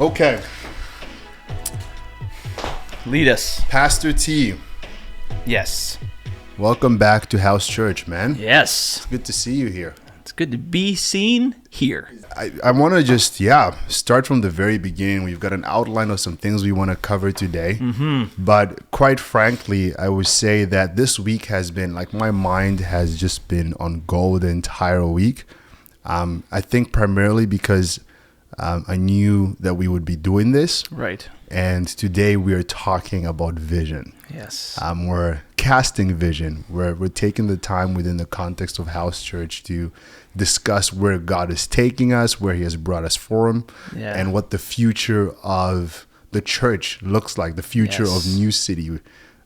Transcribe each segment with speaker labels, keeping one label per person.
Speaker 1: Okay,
Speaker 2: Lead us.
Speaker 1: Pastor T,
Speaker 2: Yes.
Speaker 1: welcome back to House Church, man.
Speaker 2: Yes.
Speaker 1: Good to see you here.
Speaker 2: It's good to be seen here.
Speaker 1: I want to just, start from the very beginning. We've got an outline of some things we want to cover today. But quite frankly, I would say that this week has been, my mind has just been on goal the entire week. I think primarily because I knew that we would be doing this.
Speaker 2: Right.
Speaker 1: And today we are talking about vision.
Speaker 2: Yes.
Speaker 1: We're casting vision. We're taking the time within the context of House Church to discuss where God is taking us, where He has brought us from, and what the future of the church looks like, the future of New City,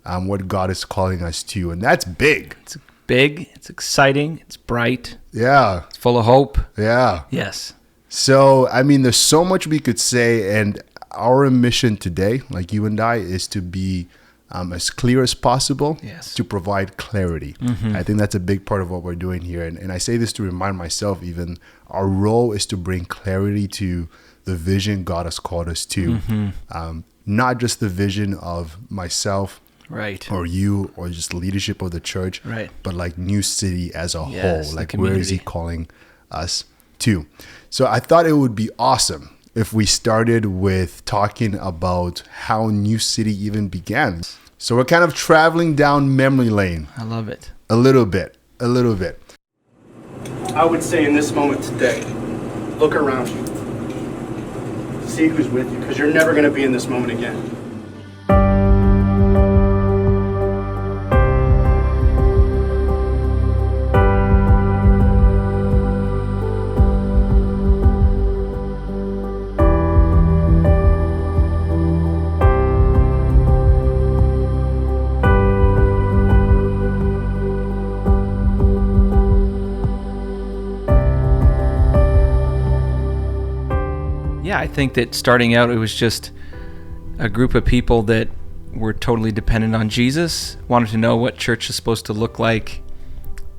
Speaker 1: what God is calling us to. And that's big.
Speaker 2: It's big. It's exciting. It's bright.
Speaker 1: Yeah.
Speaker 2: It's full of hope.
Speaker 1: Yeah.
Speaker 2: Yes.
Speaker 1: So, there's so much we could say. And our mission today, like you and I, is to be as clear as possible, to provide clarity. I think that's a big part of what we're doing here. And I say this to remind myself even, our role is to bring clarity to the vision God has called us to. Not just the vision of myself,
Speaker 2: right,
Speaker 1: or you, or just the leadership of the church,
Speaker 2: right,
Speaker 1: but like New City as a
Speaker 2: Yes,
Speaker 1: whole.
Speaker 2: the
Speaker 1: Like, where is He
Speaker 2: community.
Speaker 1: calling us to? So I thought it would be awesome if we started with talking about how New City even began. So we're kind of traveling down memory lane
Speaker 2: I love it.
Speaker 1: a little bit.
Speaker 3: I would say in this moment today, look around you. See who's with you, because you're never going to be in this moment again.
Speaker 2: Yeah, I think that starting out, it was just a group of people that were totally dependent on Jesus, wanted to know what church is supposed to look like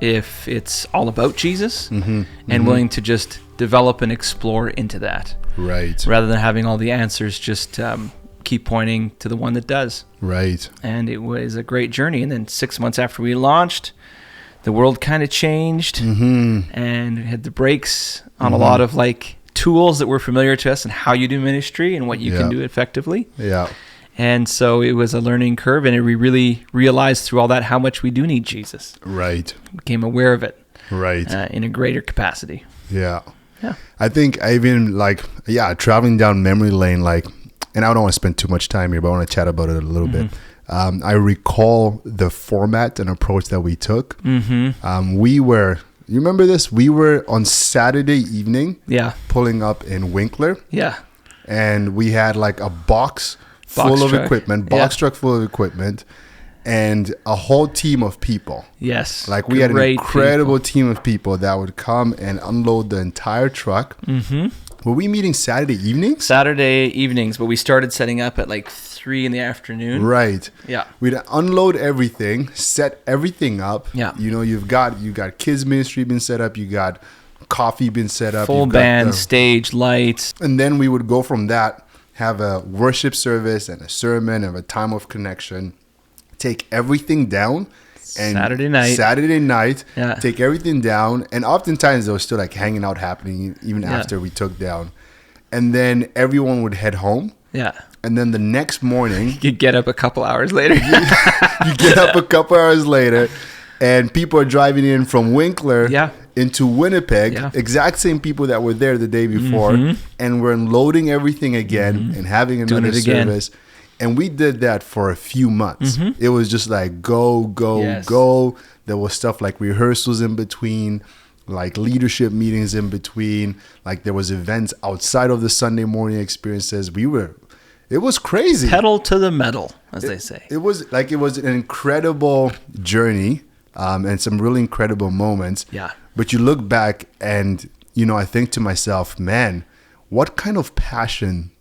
Speaker 2: if it's all about Jesus, and willing to just develop and explore into that.
Speaker 1: Right.
Speaker 2: Rather than having all the answers, just keep pointing to the one that does.
Speaker 1: Right.
Speaker 2: And it was a great journey. And then 6 months after we launched, the world kind of changed, and we had the brakes on a lot of tools that were familiar to us and how you do ministry and what you can do effectively.
Speaker 1: Yeah.
Speaker 2: And so it was a learning curve, and we really realized through all that how much we do need Jesus.
Speaker 1: Right.
Speaker 2: Became aware of it
Speaker 1: Right.
Speaker 2: in a greater capacity.
Speaker 1: Yeah.
Speaker 2: Yeah.
Speaker 1: I think I even traveling down memory lane, and I don't want to spend too much time here, but I want to chat about it a little bit. I recall the format and approach that we took. You remember this? We were on Saturday evening pulling up in Winkler, and we had a box full of
Speaker 2: truck.
Speaker 1: equipment, truck full of equipment, and a whole team of people.
Speaker 2: Yes.
Speaker 1: We had an
Speaker 2: Great
Speaker 1: incredible team of people that would come and unload the entire truck. Were we meeting Saturday evenings?
Speaker 2: Saturday evenings, but we started setting up at 3 in the afternoon.
Speaker 1: Right.
Speaker 2: Yeah.
Speaker 1: We'd unload everything, set everything up.
Speaker 2: Yeah.
Speaker 1: You've got kids ministry been set up, you got coffee been set up,
Speaker 2: Full
Speaker 1: you've got
Speaker 2: band, stage, lights.
Speaker 1: and then we would go from that, have a worship service and a sermon and a time of connection, take everything down. And
Speaker 2: Saturday night,
Speaker 1: take everything down, and oftentimes there was still hanging out happening even after we took down, and then everyone would head home.
Speaker 2: Yeah.
Speaker 1: And then the next morning,
Speaker 2: You get up a couple hours later.
Speaker 1: you get up a couple hours later, and people are driving in from Winkler into Winnipeg, exact same people that were there the day before, and we're unloading everything again and having another service. And we did that for a few months. It was just go, go. There was stuff like rehearsals in between, leadership meetings in between. There was events outside of the Sunday morning experiences. It was crazy.
Speaker 2: Pedal to the metal, as they say.
Speaker 1: It was an incredible journey, and some really incredible moments.
Speaker 2: Yeah.
Speaker 1: But you look back and, I think to myself, man, what kind of passion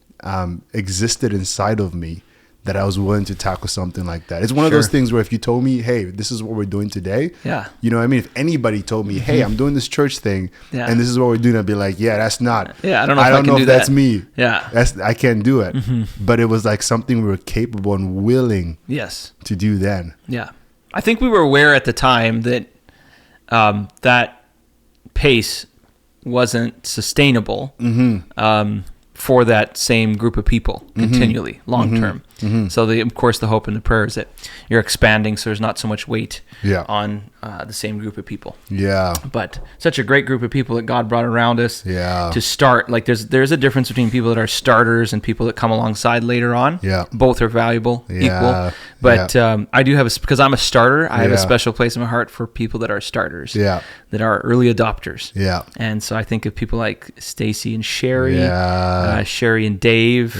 Speaker 1: existed inside of me that I was willing to tackle something like that. It's one of those things where if you told me, hey, this is what we're doing today, you know what I mean? If anybody told me, hey, I'm doing this church thing and this is what we're doing, I'd be like, yeah, that's not,
Speaker 2: I don't know if
Speaker 1: that's me.
Speaker 2: I
Speaker 1: can't do it. But it was like something we were capable and willing to do then.
Speaker 2: Yeah. I think we were aware at the time that that pace wasn't sustainable for that same group of people continually, long term. So, of course, the hope and the prayer is that you're expanding, so there's not so much weight on the same group of people.
Speaker 1: Yeah.
Speaker 2: But such a great group of people that God brought around us to start. Like, there's a difference between people that are starters and people that come alongside later on.
Speaker 1: Yeah.
Speaker 2: Both are valuable, equal. But I do have, because I'm a starter, I have a special place in my heart for people that are starters, that are early adopters.
Speaker 1: Yeah.
Speaker 2: And so I think of people like Stacy and Sherry, Sherry and Dave,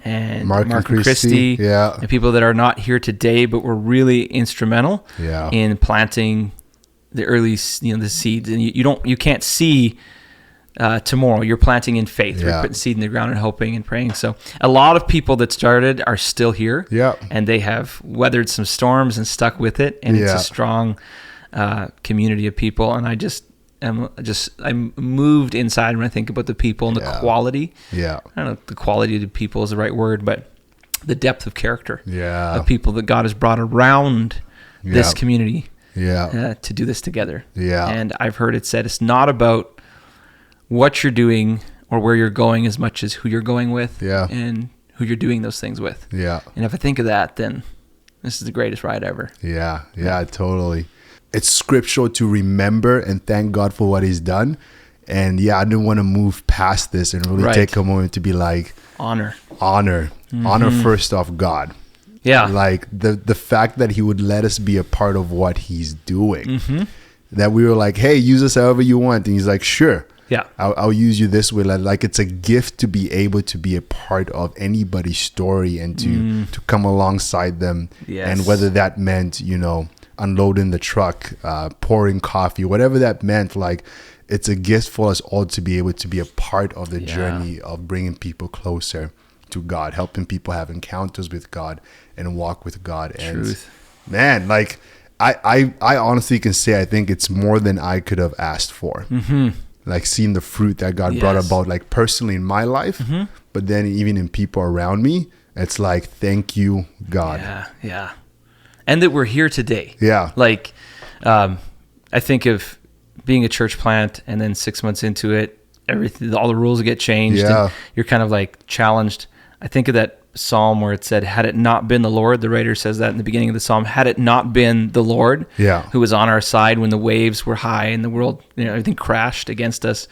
Speaker 2: and Mark and Christy. And people that are not here today, but were really instrumental in planting the early, the seeds. And you can't see tomorrow. You're planting in faith. You're putting seed in the ground and hoping and praying. So a lot of people that started are still here, and they have weathered some storms and stuck with it. And it's a strong community of people. And I'm moved inside when I think about the people and the quality. I don't know if the quality of the people is the right word, but the depth of character of people that God has brought around this community to do this together. And I've heard it said it's not about what you're doing or where you're going as much as who you're going with and who you're doing those things with. And if I think of that, then this is the greatest ride ever.
Speaker 1: Totally. It's scriptural to remember and thank God for what he's done. And I didn't want to move past this and really take a moment to be like, honor first off God. Like the fact that he would let us be a part of what he's doing, that we were like, hey, use us however you want. And he's like, sure. I'll use you this way. Like it's a gift to be able to be a part of anybody's story and to come alongside them. And whether that meant, unloading the truck, pouring coffee, whatever that meant, like it's a gift for us all to be able to be a part of the journey of bringing people closer to God, helping people have encounters with God and walk with God.
Speaker 2: Truth.
Speaker 1: And man, like I honestly can say I think it's more than I could have asked for. Like seeing the fruit that God brought about, like personally in my life, but then even in people around me, it's like, thank you, God.
Speaker 2: And that we're here today. Like, I think of being a church plant and then 6 months into it, all the rules get changed. And you're kind of like challenged. I think of that psalm where it said, had it not been the Lord, the writer says that in the beginning of the psalm, had it not been the Lord who was on our side when the waves were high and the world, everything crashed against us,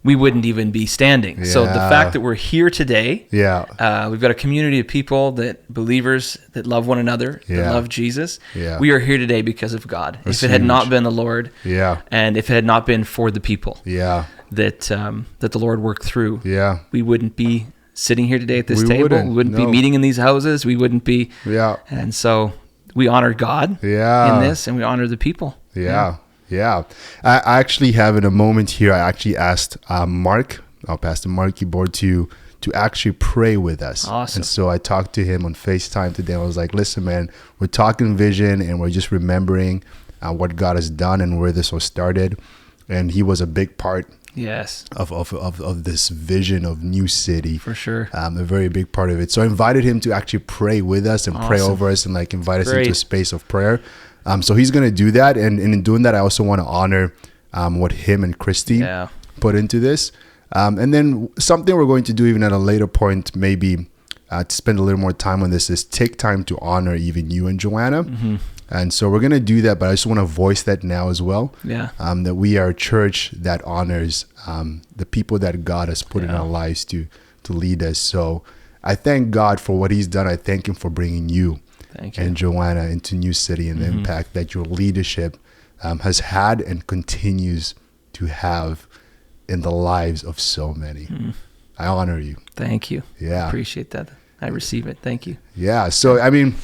Speaker 2: we wouldn't even be standing. So the fact that we're here today, we've got a community of people, believers that love one another, that love Jesus. We are here today because of God. If it had not been the Lord, and if it had not been for the people that the Lord worked through, we wouldn't be sitting here today at this table. We wouldn't be meeting in these houses. We wouldn't be. And so we honor God in this, and we honor the people.
Speaker 1: I actually have in a moment here, I actually asked Pastor Marky Board to actually pray with us.
Speaker 2: Awesome.
Speaker 1: And so I talked to him on FaceTime today. I was like, listen, man, we're talking vision and we're just remembering what God has done and where this all started. And he was a big part of this vision of New City.
Speaker 2: For sure.
Speaker 1: A very big part of it. So I invited him to actually pray with us and pray over us and like invite us into a space of prayer. So he's going to do that. And in doing that, I also want to honor what him and Christy put into this. And then something we're going to do even at a later point, maybe to spend a little more time on this, is take time to honor even you and Joanna. And so we're going to do that, but I just want to voice that now as well. That we are a church that honors the people that God has put in our lives to lead us. So I thank God for what he's done. I thank him for bringing you and Joanna into New City and the impact that your leadership has had and continues to have in the lives of so many. I honor you.
Speaker 2: Thank you. I appreciate that. I receive it. Thank you.
Speaker 1: So, I mean,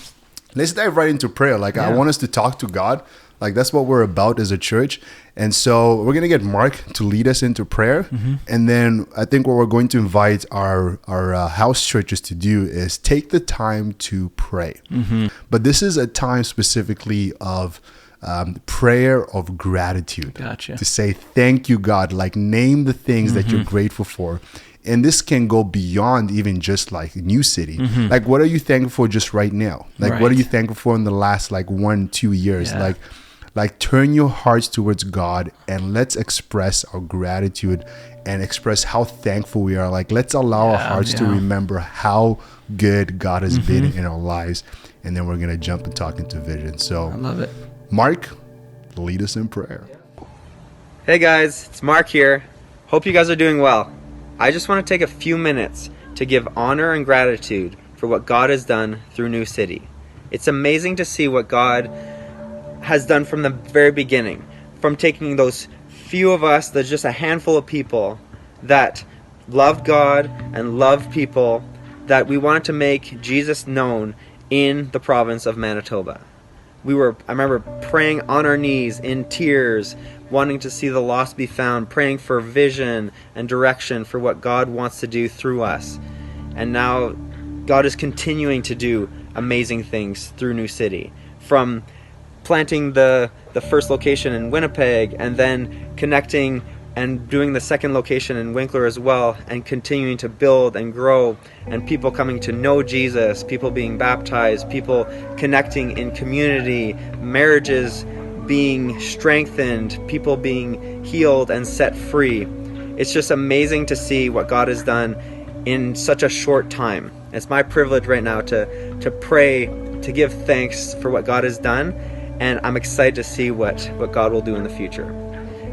Speaker 1: let's dive right into prayer. Like, I want us to talk to God Like that's what we're about as a church. And so we're going to get Mark to lead us into prayer. And then I think what we're going to invite our house churches to do is take the time to pray. But this is a time specifically of prayer of gratitude.
Speaker 2: Gotcha.
Speaker 1: To say, thank you, God. Like name the things that you're grateful for. And this can go beyond even just like New City. Like, what are you thankful for just right now? Like, what are you thankful for in the last like 1-2 years? Like turn your hearts towards God and let's express our gratitude and express how thankful we are. Like, let's allow our hearts to remember how good God has been in our lives. And then we're going to jump and talk into vision. So
Speaker 2: I love it.
Speaker 1: Mark, lead us in prayer.
Speaker 4: Hey guys, it's Mark here. Hope you guys are doing well. I just want to take a few minutes to give honor and gratitude for what God has done through New City. It's amazing to see what God has done from the very beginning, from taking those few of us, there's just a handful of people that loved God and loved people, that we wanted to make Jesus known in the province of Manitoba. I remember praying on our knees in tears, wanting to see the lost be found, praying for vision and direction for what God wants to do through us. And now God is continuing to do amazing things through New City. From planting the first location in Winnipeg and then connecting and doing the second location in Winkler as well, and continuing to build and grow, and people coming to know Jesus, people being baptized, people connecting in community, marriages being strengthened, people being healed and set free. It's just amazing to see what God has done in such a short time. It's my privilege right now to pray, to give thanks for what God has done, and I'm excited to see what God will do in the future.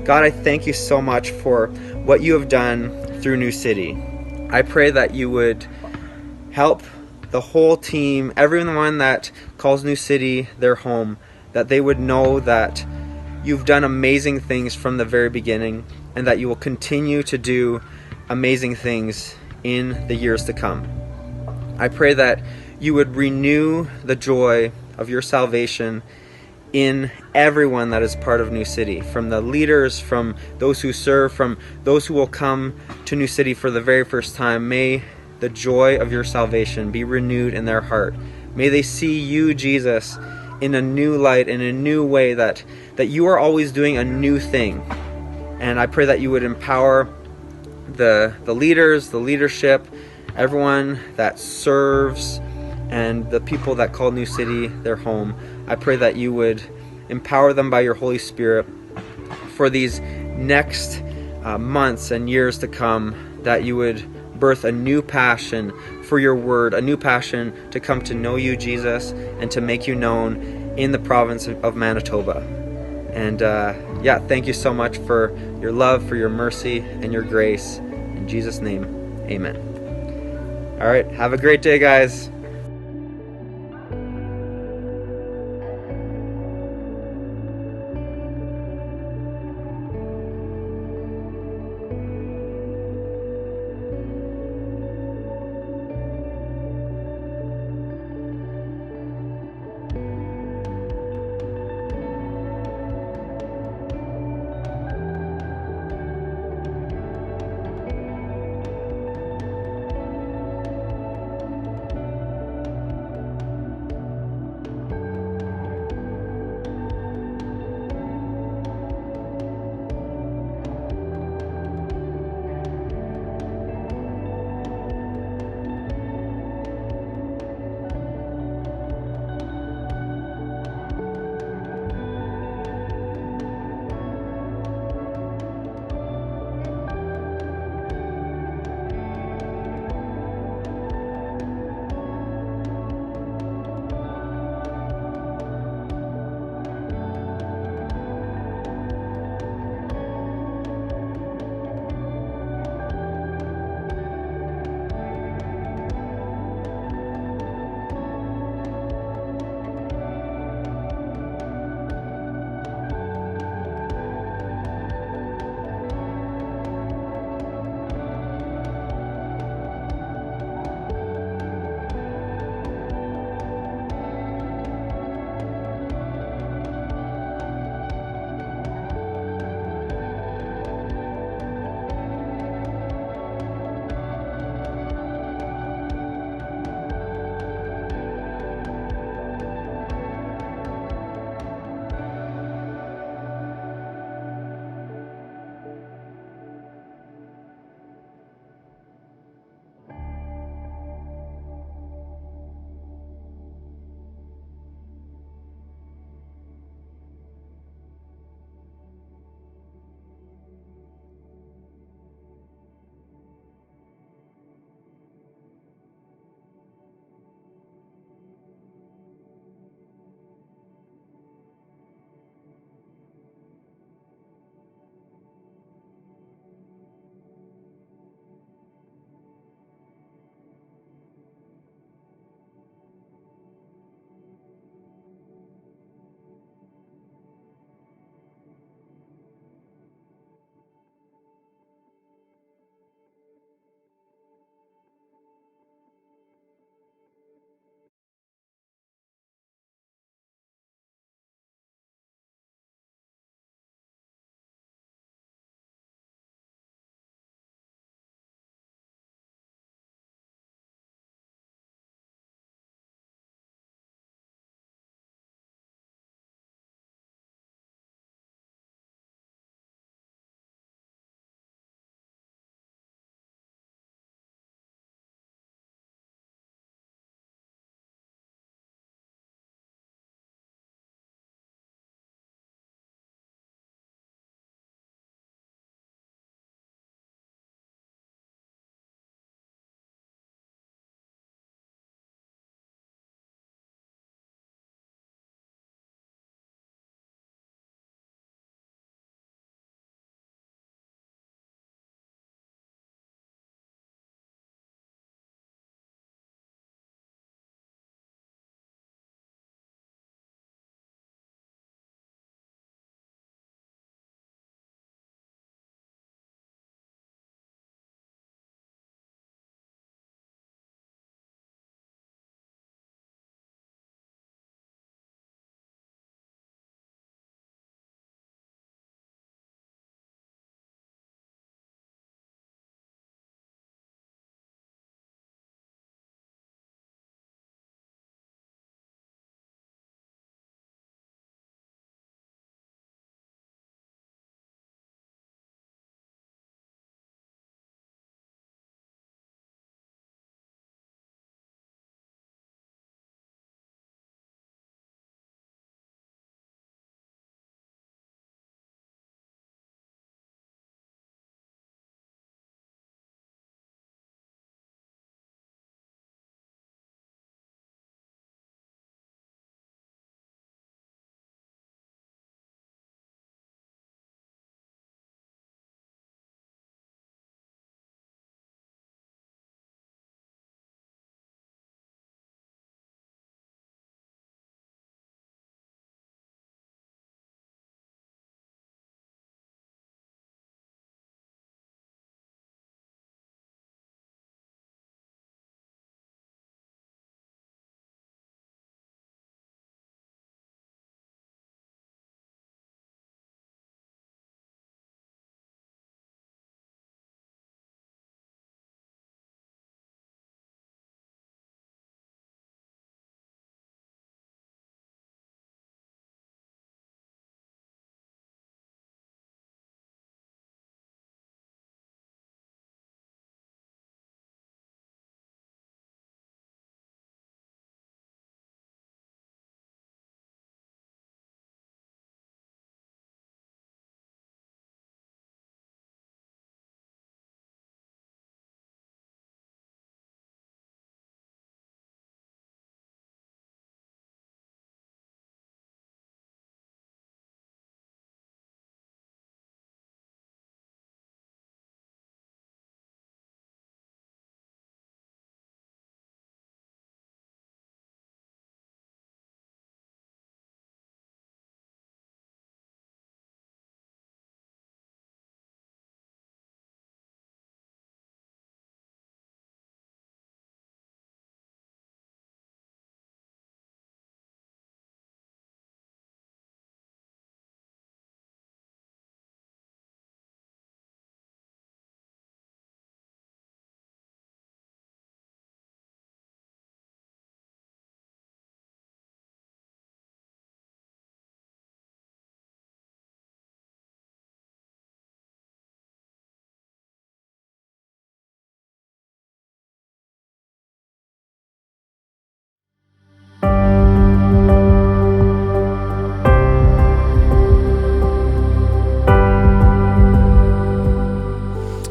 Speaker 4: God, I thank you so much for what you have done through New City. I pray that you would help the whole team, everyone that calls New City their home, that they would know that you've done amazing things from the very beginning, and that you will continue to do amazing things in the years to come. I pray that you would renew the joy of your salvation in everyone that is part of New City, from the leaders, from those who serve, from those who will come to New City for the very first time. May the joy of your salvation be renewed in their heart. May they see you, Jesus, in a new light, in a new way, that you are always doing a new thing. And I pray that you would empower the leaders, the leadership, everyone that serves, and the people that call New City their home. I pray that you would empower them by your Holy Spirit for these next months and years to come, that you would birth a new passion for your word, a new passion to come to know you, Jesus, and to make you known in the province of Manitoba. And thank you so much for your love, for your mercy, and your grace. In Jesus' name, amen. All right, have a great day, guys.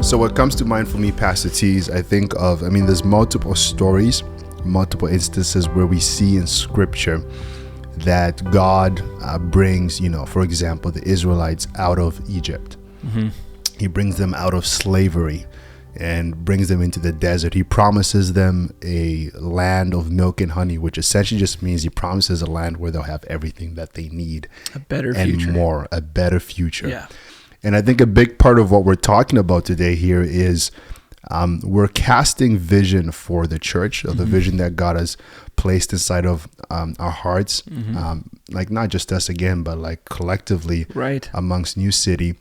Speaker 1: So what comes to mind for me, Pastor T, is there's multiple stories, multiple instances where we see in Scripture that God brings, for example, the Israelites out of Egypt. Mm-hmm. He brings them out of slavery and brings them into the desert. He promises them a land of milk and honey, which essentially just means he promises a land where they'll have everything that they need.
Speaker 2: A better future.
Speaker 1: And more, a better future.
Speaker 2: Yeah.
Speaker 1: And I think a big part of what we're talking about today here is we're casting vision for the church, or the mm-hmm. vision that God has placed inside of our hearts, mm-hmm. Like not just us again, but like collectively amongst New City.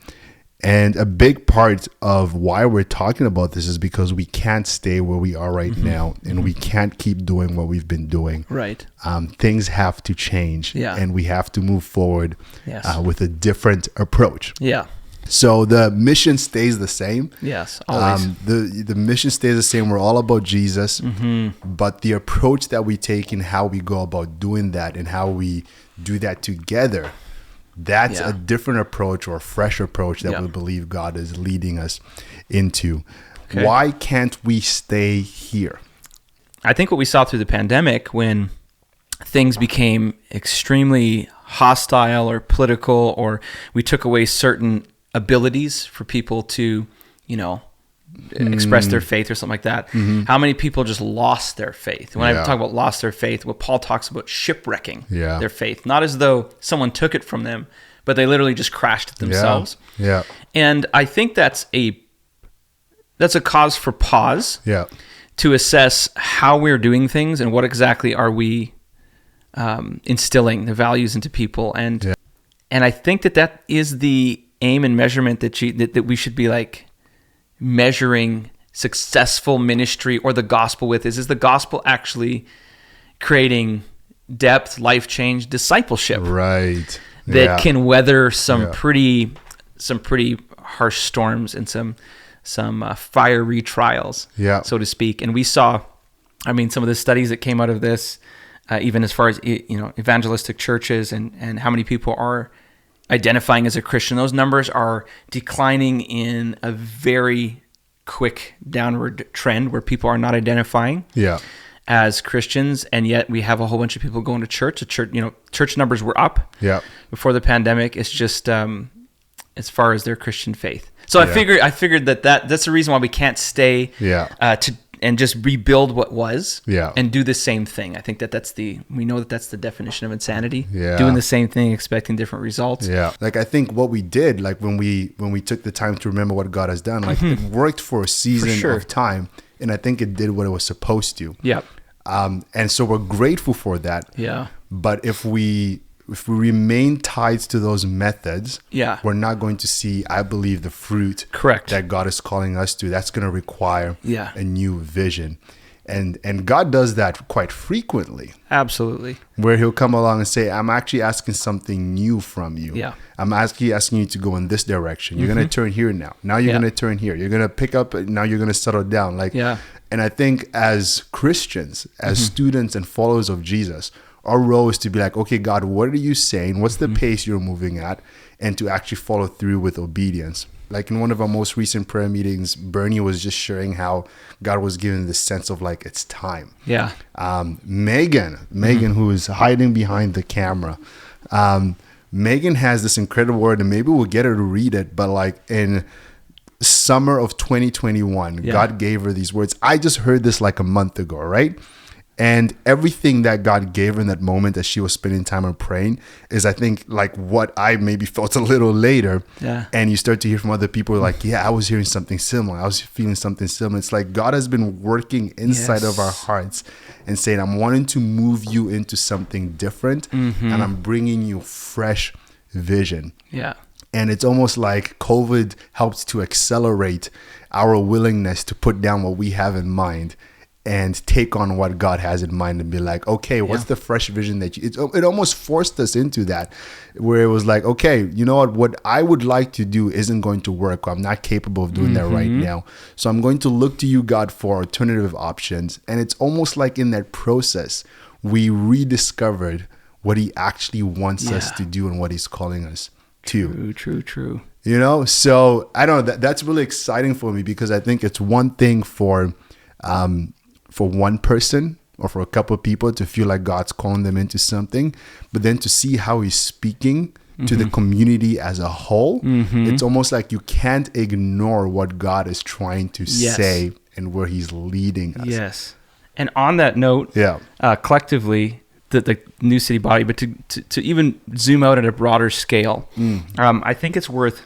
Speaker 1: And a big part of why we're talking about this is because we can't stay where we are right mm-hmm. now, and mm-hmm. we can't keep doing what we've been doing.
Speaker 2: Right.
Speaker 1: Things have to change, and we have to move forward with a different approach.
Speaker 2: Yeah.
Speaker 1: So the mission stays the same.
Speaker 2: Yes, always.
Speaker 1: The mission stays the same. We're all about Jesus, mm-hmm. but the approach that we take and how we go about doing that and how we do that together, that's a different approach, or a fresh approach that we believe God is leading us into. Okay. Why can't we stay here?
Speaker 2: I think what we saw through the pandemic, when things became extremely hostile or political, or we took away certain abilities for people to, express their faith or something like that. Mm-hmm. How many people just lost their faith? When I talk about lost their faith, what Paul talks about shipwrecking their faith, not as though someone took it from them, but they literally just crashed it themselves.
Speaker 1: Yeah.
Speaker 2: And I think that's a cause for pause.
Speaker 1: Yeah.
Speaker 2: To assess how we're doing things and what exactly are we instilling the values into people. And I think that is the aim and measurement that we should be like measuring successful ministry or the gospel with. Is the gospel actually creating depth, life change, discipleship,
Speaker 1: right?
Speaker 2: That can weather some pretty harsh storms and some fiery trials, so to speak. And we saw, some of the studies that came out of this, even as far as evangelistic churches and how many people are identifying as a Christian, those numbers are declining in a very quick downward trend where people are not identifying as Christians, and yet we have a whole bunch of people going to church. Church numbers were up before the pandemic. It's just as far as their Christian faith. So I figured that's the reason why we can't stay and just rebuild what was and do the same thing. I think we know that's the definition of insanity. Doing the same thing, expecting different results.
Speaker 1: Like I think what we did, like when we took the time to remember what God has done, like it worked for a season of time, and I think it did what it was supposed to. And so we're grateful for that. But if we remain tied to those methods, we're not going to see, I believe, the fruit that God is calling us to. That's going to require a new vision. And God does that quite frequently.
Speaker 2: Absolutely.
Speaker 1: Where he'll come along and say, I'm actually asking something new from you. I'm actually asking you to go in this direction. You're going to turn here now. Now you're going to turn here. You're going to pick up. Now you're going to settle down. And I think as Christians, as students and followers of Jesus, our role is to be like, okay, God, what are you saying? What's the pace you're moving at? And to actually follow through with obedience. Like in one of our most recent prayer meetings, Bernie was just sharing how God was giving this sense of like, it's time. Megan, who is hiding behind the camera, Megan has this incredible word, and maybe we'll get her to read it, but like in summer of 2021, God gave her these words. I just heard this like a month ago, right? And everything that God gave her in that moment as she was spending time and praying is, I think, like what I maybe felt a little later. And you start to hear from other people like, I was hearing something similar. I was feeling something similar. It's like God has been working inside of our hearts and saying, I'm wanting to move you into something different, and I'm bringing you fresh vision. And it's almost like COVID helped to accelerate our willingness to put down what we have in mind and take on what God has in mind and be like, okay, what's the fresh vision that it almost forced us into that, where it was like, okay, you know what I would like to do isn't going to work. I'm not capable of doing that right now. So I'm going to look to you, God, for alternative options. And it's almost like in that process, we rediscovered what he actually wants us to do and what he's calling us too.
Speaker 2: True.
Speaker 1: You know, so I don't know. That's really exciting for me because I think it's one thing for one person or for a couple of people to feel like God's calling them into something, but then to see how he's speaking to the community as a whole, it's almost like you can't ignore what God is trying to say and where he's leading us.
Speaker 2: Yes. And on that note, collectively, the New City body, but to even zoom out at a broader scale, I think it's worth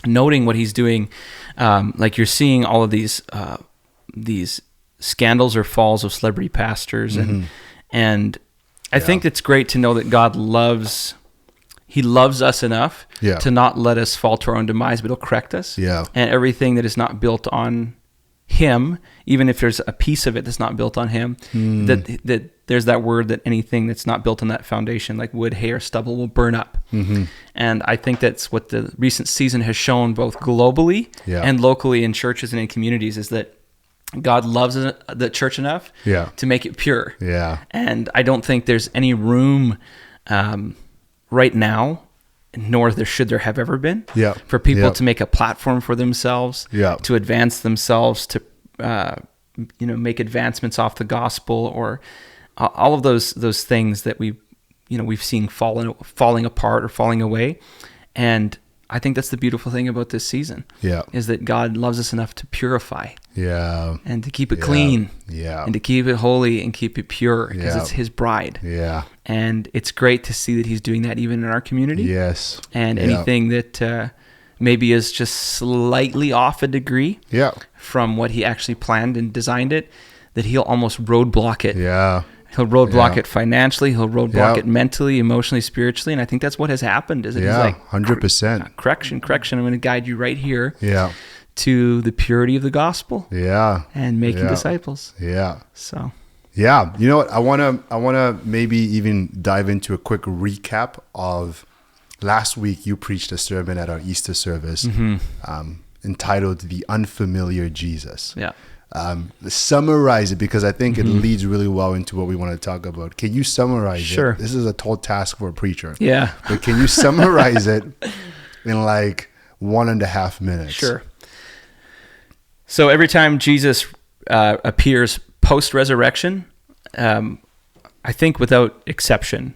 Speaker 2: noting what he's doing. Like you're seeing all of these scandals or falls of celebrity pastors, and I think it's great to know that God loves us enough to not let us fall to our own demise, but he'll correct us.
Speaker 1: Yeah.
Speaker 2: And everything that is not built on him, even if there's a piece of it that's not built on him, that there's that word that anything that's not built on that foundation, like wood, hay, or stubble, will burn up. And I think that's what the recent season has shown, both globally and locally in churches and in communities, is that God loves the church enough to make it pure.
Speaker 1: Yeah.
Speaker 2: And I don't think there's any room right now, nor should there have ever been, for people to make a platform for themselves, to advance themselves, to make advancements off the gospel, or all of those things that we've seen falling apart or falling away. And I think that's the beautiful thing about this season, is that God loves us enough to purify, and to keep it clean, and to keep it holy and keep it pure, because it's his bride. And it's great to see that he's doing that even in our community.
Speaker 1: Yes.
Speaker 2: And anything that maybe is just slightly off a degree from what he actually planned and designed it, that he'll almost roadblock it. He'll roadblock it financially. He'll roadblock it mentally, emotionally, spiritually. And I think that's what has happened. Is that he's like,
Speaker 1: 100%.
Speaker 2: Correction. I'm going to guide you right here to the purity of the gospel. And making disciples. So.
Speaker 1: Yeah. You know what? I wanna maybe even dive into a quick recap of last week. You preached a sermon at our Easter service entitled "The Unfamiliar Jesus." Summarize it, because I think it leads really well into what we want to talk about. Can you summarize it? This is a tall task for a preacher. But can you summarize it in like 1.5 minutes?
Speaker 2: Sure. So every time Jesus appears post-resurrection, I think without exception,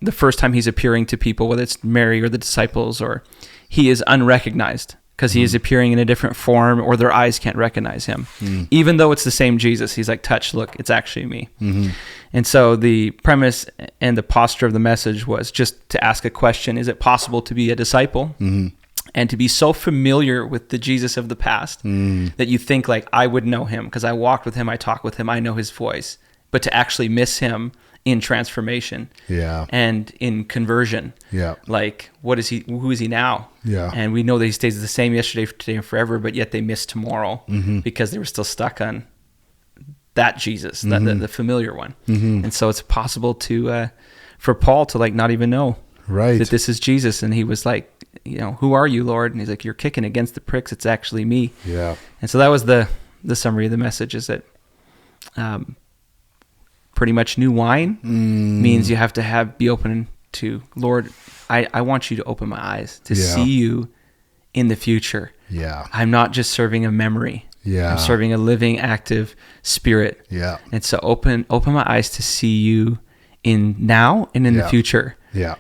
Speaker 2: the first time he's appearing to people, whether it's Mary or the disciples, or he is unrecognized, because he is appearing in a different form, or their eyes can't recognize him. Even though it's the same Jesus, he's like, touch, look, it's actually me. And so the premise and the posture of the message was just to ask a question: is it possible to be a disciple and to be so familiar with the Jesus of the past that you think like, I would know him because I walked with him, I talked with him, I know his voice, but to actually miss him in transformation and in conversion? Like, what is he? Who is he now? And we know that he stays the same yesterday, today, and forever, but yet they miss tomorrow because they were still stuck on that Jesus, the familiar one. And so it's possible to for Paul to like not even know that this is Jesus. And he was like, who are you, Lord? And he's like, you're kicking against the pricks, it's actually me. And so that was the summary of the message, is that pretty much new wine means you have to be open to, Lord, I want you to open my eyes to see you in the future. I'm not just serving a memory. I'm serving a living, active spirit. And so open my eyes to see you in now and in the future.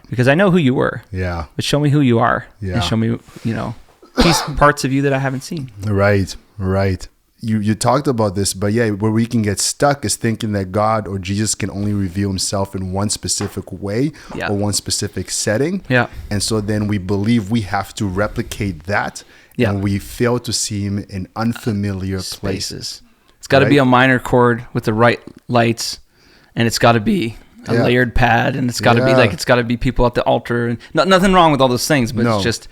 Speaker 2: Because I know who you were. But show me who you are. And show me, parts of you that I haven't seen. Right.
Speaker 1: You talked about this, but where we can get stuck is thinking that God or Jesus can only reveal himself in one specific way or one specific setting. And so then we believe we have to replicate that, and we fail to see him in unfamiliar places.
Speaker 2: It's got to be a minor chord with the right lights, and it's got to be a layered pad, and it's got to be it's got to be people at the altar, and nothing wrong with all those things, but it's just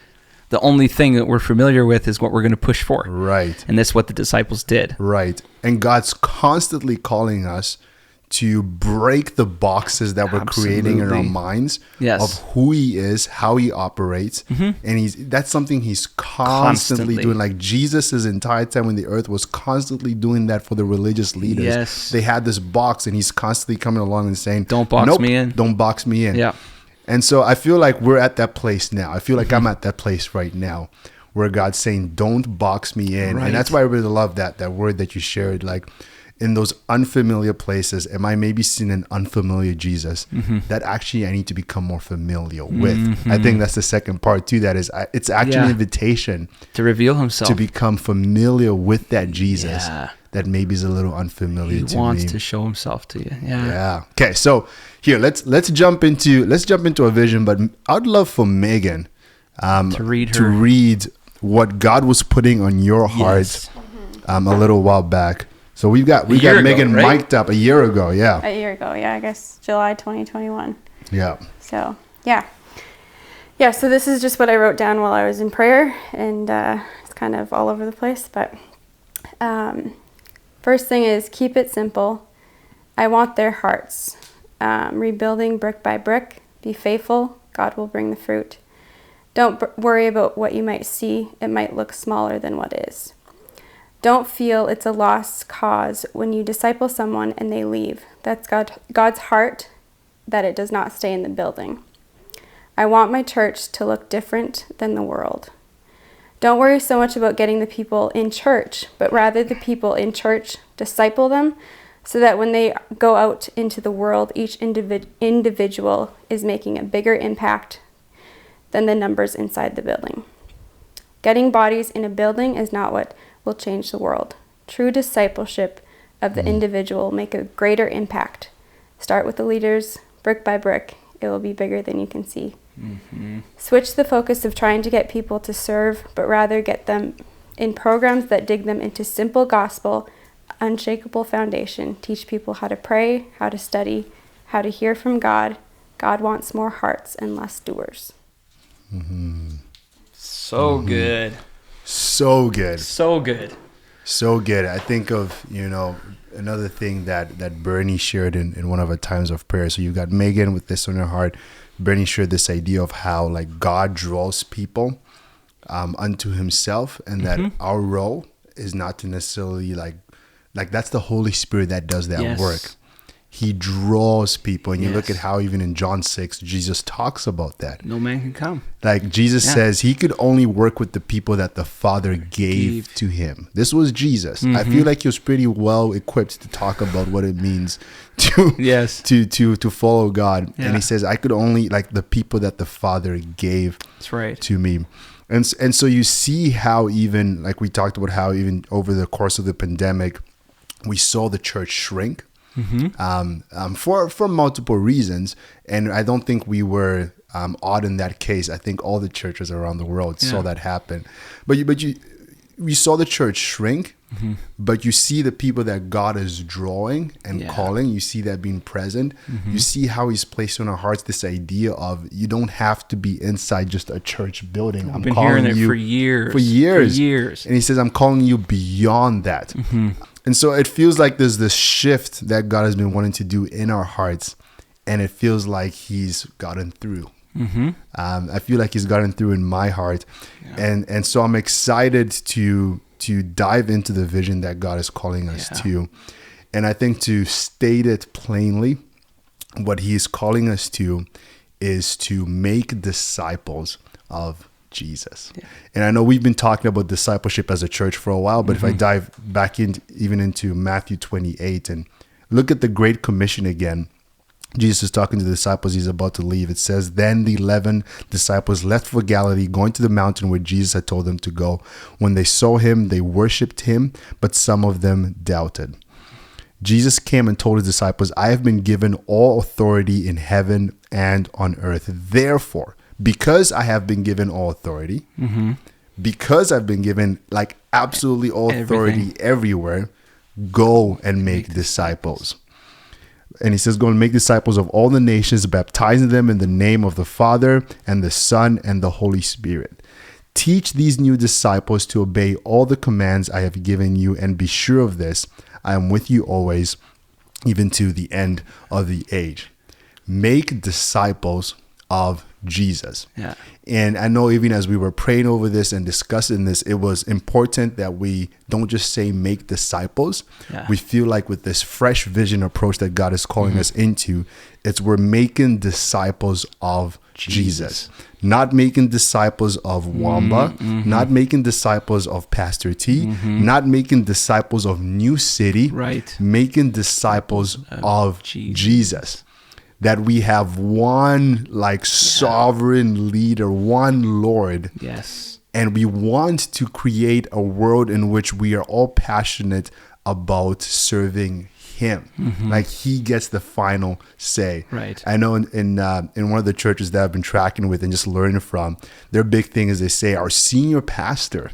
Speaker 2: the only thing that we're familiar with is what we're going to push for. And that's what the disciples did.
Speaker 1: And God's constantly calling us to break the boxes that we're creating in our minds of who he is, how he operates. And that's something he's constantly doing. Like Jesus' entire time on the earth was constantly doing that for the religious leaders. They had this box, and he's constantly coming along and saying, don't box me in. Don't box me in. And so I feel like we're at that place now. I feel like I'm at that place right now where God's saying, don't box me in. Right. And that's why I really love that word that you shared, like in those unfamiliar places, am I maybe seeing an unfamiliar Jesus that actually I need to become more familiar with? I think that's the second part too. That is, it's actually an invitation
Speaker 2: to reveal himself,
Speaker 1: to become familiar with that Jesus that maybe is a little unfamiliar to me.
Speaker 2: He wants to show himself to you.
Speaker 1: Yeah. Okay. So here, let's jump into a vision, but I'd love for Megan
Speaker 2: to read
Speaker 1: what God was putting on your heart a little while back. So we got Megan mic'd up a year ago. Yeah.
Speaker 5: A year ago. Yeah. I guess July 2021.
Speaker 1: Yeah.
Speaker 5: So yeah. So this is just what I wrote down while I was in prayer, and it's kind of all over the place, but first thing is keep it simple. I want their hearts. Rebuilding brick by brick. Be faithful. God will bring the fruit. Don't worry about what you might see. It might look smaller than what is. Don't feel it's a lost cause when you disciple someone and they leave. That's God's heart, that it does not stay in the building. I want my church to look different than the world. Don't worry so much about getting the people in church, but rather the people in church, disciple them so that when they go out into the world, each individual is making a bigger impact than the numbers inside the building. Getting bodies in a building is not what will change the world. True discipleship of the individual will make a greater impact. Start with the leaders, brick by brick. It will be bigger than you can see. Switch the focus of trying to get people to serve, but rather get them in programs that dig them into simple gospel, unshakable foundation. Teach people how to pray, how to study, how to hear from God. God wants more hearts and less doers.
Speaker 2: So good.
Speaker 1: So good.
Speaker 2: So good.
Speaker 1: So good. I think of, another thing that Bernie shared in one of our times of prayer. So you got Megan with this on her heart. Bernie shared this idea of how like God draws people unto himself, and that our role is not to necessarily like that's the Holy Spirit that does that work. He draws people, and you look at how even in John 6, Jesus talks about that.
Speaker 2: No man can come.
Speaker 1: Like Jesus says he could only work with the people that the Father gave to him. This was Jesus. I feel like he was pretty well equipped to talk about what it means to follow God. And he says, I could only like the people that the Father gave to me. And so you see how even like we talked about how even over the course of the pandemic, we saw the church shrink. For multiple reasons, and I don't think we were odd in that case. I think all the churches around the world saw that happen. But we saw the church shrink, but you see the people that God is drawing and calling. You see that being present. You see how He's placed on our hearts this idea of you don't have to be inside just a church building.
Speaker 2: I've been hearing it for years.
Speaker 1: And He says, I'm calling you beyond that. And so it feels like there's this shift that God has been wanting to do in our hearts, and it feels like He's gotten through. I feel like He's gotten through in my heart, and so I'm excited to dive into the vision that God is calling us to. And I think to state it plainly, what He is calling us to is to make disciples of Jesus. And I know we've been talking about discipleship as a church for a while, but if I dive back into Matthew 28 and look at the Great Commission again, Jesus is talking to the disciples. He's about to leave. It says, then the 11 disciples left for Galilee, going to the mountain where Jesus had told them to go. When they saw Him, they worshipped Him, but some of them doubted. Jesus came and told His disciples, I have been given all authority in heaven and on earth. Therefore, because I have been given all authority, because I've been given like absolutely all authority everywhere, go and make disciples. And He says, go and make disciples of all the nations, baptizing them in the name of the Father and the Son and the Holy Spirit. Teach these new disciples to obey all the commands I have given you, and be sure of this, I am with you always, even to the end of the age. Make disciples of Jesus.
Speaker 2: Yeah.
Speaker 1: And I know even as we were praying over this and discussing this, it was important that we don't just say make disciples.
Speaker 2: Yeah.
Speaker 1: We feel like with this fresh vision approach that God is calling us into, it's we're making disciples of Jesus. Not making disciples of Wamba, not making disciples of Pastor T, not making disciples of New City,
Speaker 2: right?
Speaker 1: Making disciples of Jesus. That we have one like sovereign leader, one Lord.
Speaker 2: Yes.
Speaker 1: And we want to create a world in which we are all passionate about serving him. Like he gets the final say.
Speaker 2: Right.
Speaker 1: I know in one of the churches that I've been tracking with and just learning from, their big thing is they say our senior pastor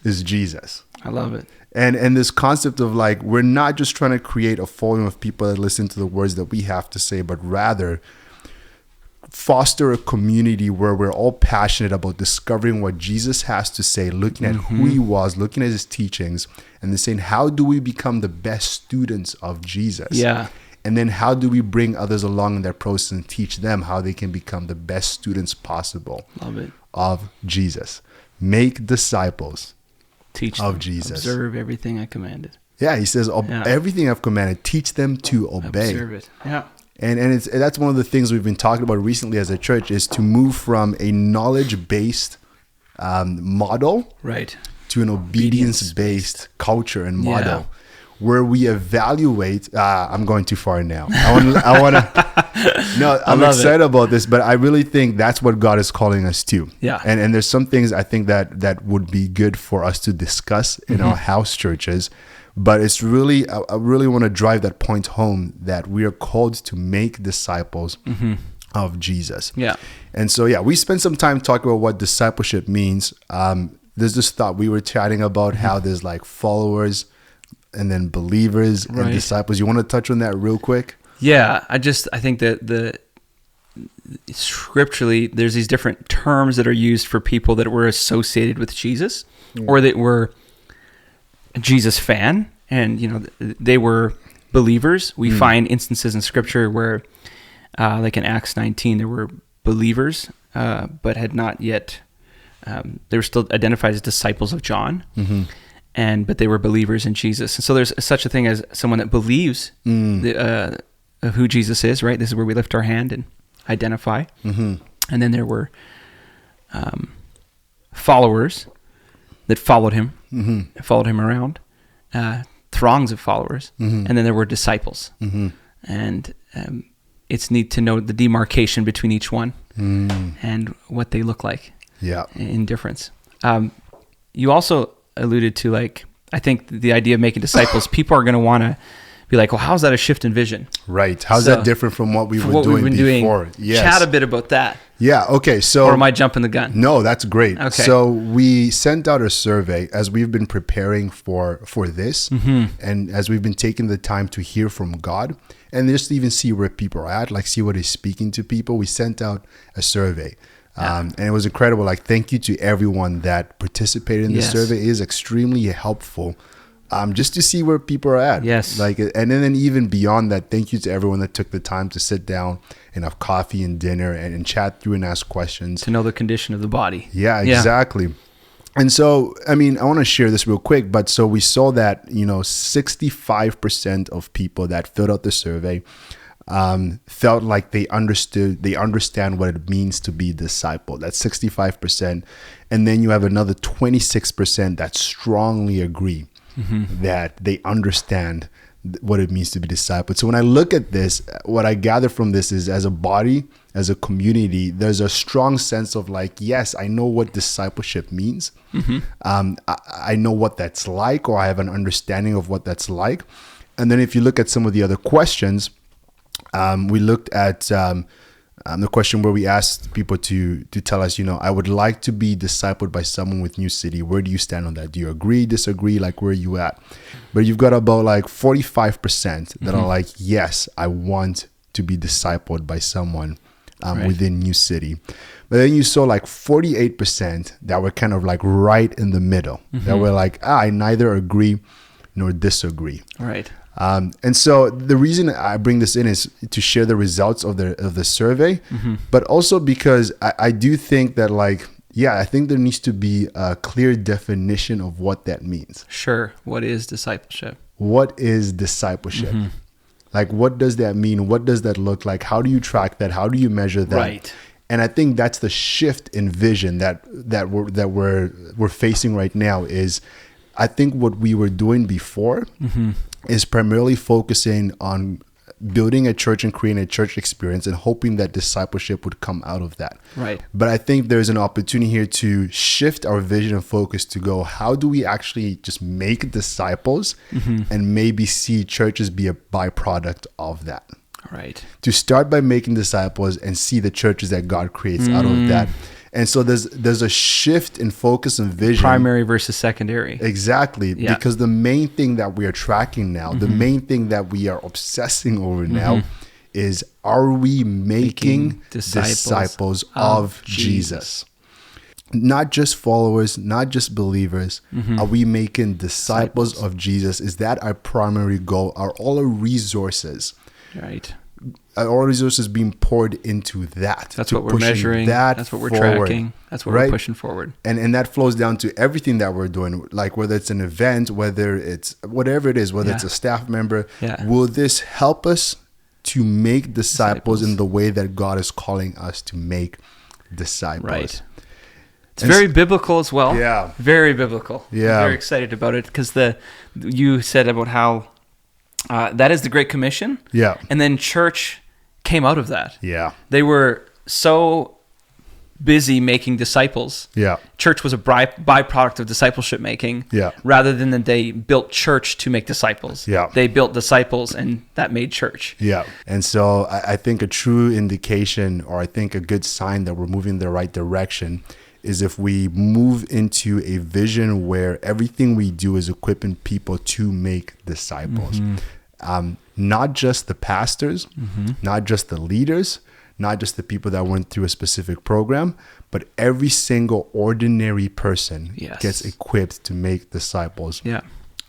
Speaker 1: is Jesus.
Speaker 2: I love it.
Speaker 1: And this concept of like, we're not just trying to create a following of people that listen to the words that we have to say, but rather foster a community where we're all passionate about discovering what Jesus has to say, looking at who he was, looking at his teachings, and then saying, how do we become the best students of Jesus?
Speaker 2: Yeah.
Speaker 1: And then how do we bring others along in their process and teach them how they can become the best students possible
Speaker 2: Love it.
Speaker 1: of Jesus? Make disciples.
Speaker 2: Teach
Speaker 1: of
Speaker 2: them,
Speaker 1: Jesus.
Speaker 2: Observe everything I commanded.
Speaker 1: Yeah, he says, everything I've commanded, teach them to obey.
Speaker 2: Observe it. Yeah.
Speaker 1: And that's one of the things we've been talking about recently as a church is to move from a knowledge-based model
Speaker 2: right
Speaker 1: to an obedience-based culture and model where we evaluate. I'm going too far now. I want to. No, I'm excited about this, but I really think that's what God is calling us to.
Speaker 2: Yeah.
Speaker 1: And there's some things I think that would be good for us to discuss in our house churches. But it's really, I really want to drive that point home that we are called to make disciples of Jesus.
Speaker 2: Yeah.
Speaker 1: And so, we spent some time talking about what discipleship means. There's this thought we were chatting about how there's like followers and then believers and disciples. You want to touch on that real quick?
Speaker 2: Yeah. I think that scripturally, there's these different terms that are used for people that were associated with Jesus or that were a Jesus fan, and they were believers. We find instances in scripture where like in Acts 19 there were believers but had not yet they were still identified as disciples of John, but they were believers in Jesus. And so there's such a thing as someone that believes of who Jesus is, right? This is where we lift our hand and identify. And then there were followers that followed him, followed him around, throngs of followers, and then there were disciples. And it's neat to know the demarcation between each one and what they look like in difference. You also alluded to, like, I think the idea of making disciples, people are going to want to be like, well, how's that a shift in vision?
Speaker 1: Right. How's that different from what we were doing before?
Speaker 2: Yes. Chat a bit about that.
Speaker 1: Yeah. Okay. So,
Speaker 2: or am I jumping the gun?
Speaker 1: No, that's great.
Speaker 2: Okay.
Speaker 1: So we sent out a survey as we've been preparing for this, and as we've been taking the time to hear from God and just even see where people are at, like see what He's speaking to people. We sent out a survey. And it was incredible. Like, thank you to everyone that participated in the survey. It is extremely helpful. Just to see where people are at.
Speaker 2: Yes.
Speaker 1: Like, and then even beyond that, thank you to everyone that took the time to sit down and have coffee and dinner and chat through and ask questions.
Speaker 2: To know the condition of the body.
Speaker 1: Yeah, exactly. And so, I mean, I want to share this real quick, but so we saw that, 65% of people that filled out the survey felt like they understand what it means to be a disciple. That's 65%. And then you have another 26% that strongly agree that they understand what it means to be discipled. So when I look at this, what I gather from this is, as a body, as a community, there's a strong sense of like, yes, I know what discipleship means. I know what that's like, or I have an understanding of what that's like. And then if you look at some of the other questions, we looked at the question where we asked people to tell us, I would like to be discipled by someone with New City. Where do you stand on that? Do you agree, disagree? Like, where are you at? But you've got about like 45% that are like, yes, I want to be discipled by someone within New City. But then you saw like 48% that were kind of like right in the middle, that were like, I neither agree nor disagree.
Speaker 2: Right.
Speaker 1: And so the reason I bring this in is to share the results of the survey, but also because I do think that I think there needs to be a clear definition of what that means.
Speaker 2: Sure. What is discipleship?
Speaker 1: What is discipleship? What does that mean? What does that look like? How do you track that? How do you measure that?
Speaker 2: Right.
Speaker 1: And I think that's the shift in vision that we're facing right now. Is I think what we were doing before is primarily focusing on building a church and creating a church experience and hoping that discipleship would come out of that.
Speaker 2: Right.
Speaker 1: But I think there's an opportunity here to shift our vision and focus to go, how do we actually just make disciples and maybe see churches be a byproduct of that?
Speaker 2: Right.
Speaker 1: To start by making disciples and see the churches that God creates out of that. And so there's a shift in focus and vision.
Speaker 2: Primary versus secondary.
Speaker 1: Exactly. Yeah. Because the main thing that we are tracking now, the main thing that we are obsessing over now is, are we making disciples of Jesus? Not just followers, not just believers. Are we making disciples of Jesus? Is that our primary goal? Are all our resources,
Speaker 2: right?
Speaker 1: All resources being poured into that?
Speaker 2: That's what we're measuring. That's what we're tracking. That's what we're pushing forward.
Speaker 1: And that flows down to everything that we're doing, like whether it's an event, whether it's whatever it is, whether it's a staff member. Yeah. Will this help us to make disciples in the way that God is calling us to make disciples?
Speaker 2: Right. It's very biblical as well.
Speaker 1: Yeah.
Speaker 2: Very biblical.
Speaker 1: Yeah.
Speaker 2: I'm very excited about it because you said about how that is the Great Commission.
Speaker 1: Yeah.
Speaker 2: And then church came out of that.
Speaker 1: Yeah.
Speaker 2: They were so busy making disciples.
Speaker 1: Yeah.
Speaker 2: Church was a byproduct of discipleship making.
Speaker 1: Yeah.
Speaker 2: Rather than that they built church to make disciples.
Speaker 1: Yeah.
Speaker 2: They built disciples and that made church.
Speaker 1: Yeah. And so I think a true indication, or I think a good sign that we're moving in the right direction, is if we move into a vision where everything we do is equipping people to make disciples. Not just the pastors, not just the leaders, not just the people that went through a specific program, but every single ordinary person gets equipped to make disciples.
Speaker 2: Yeah.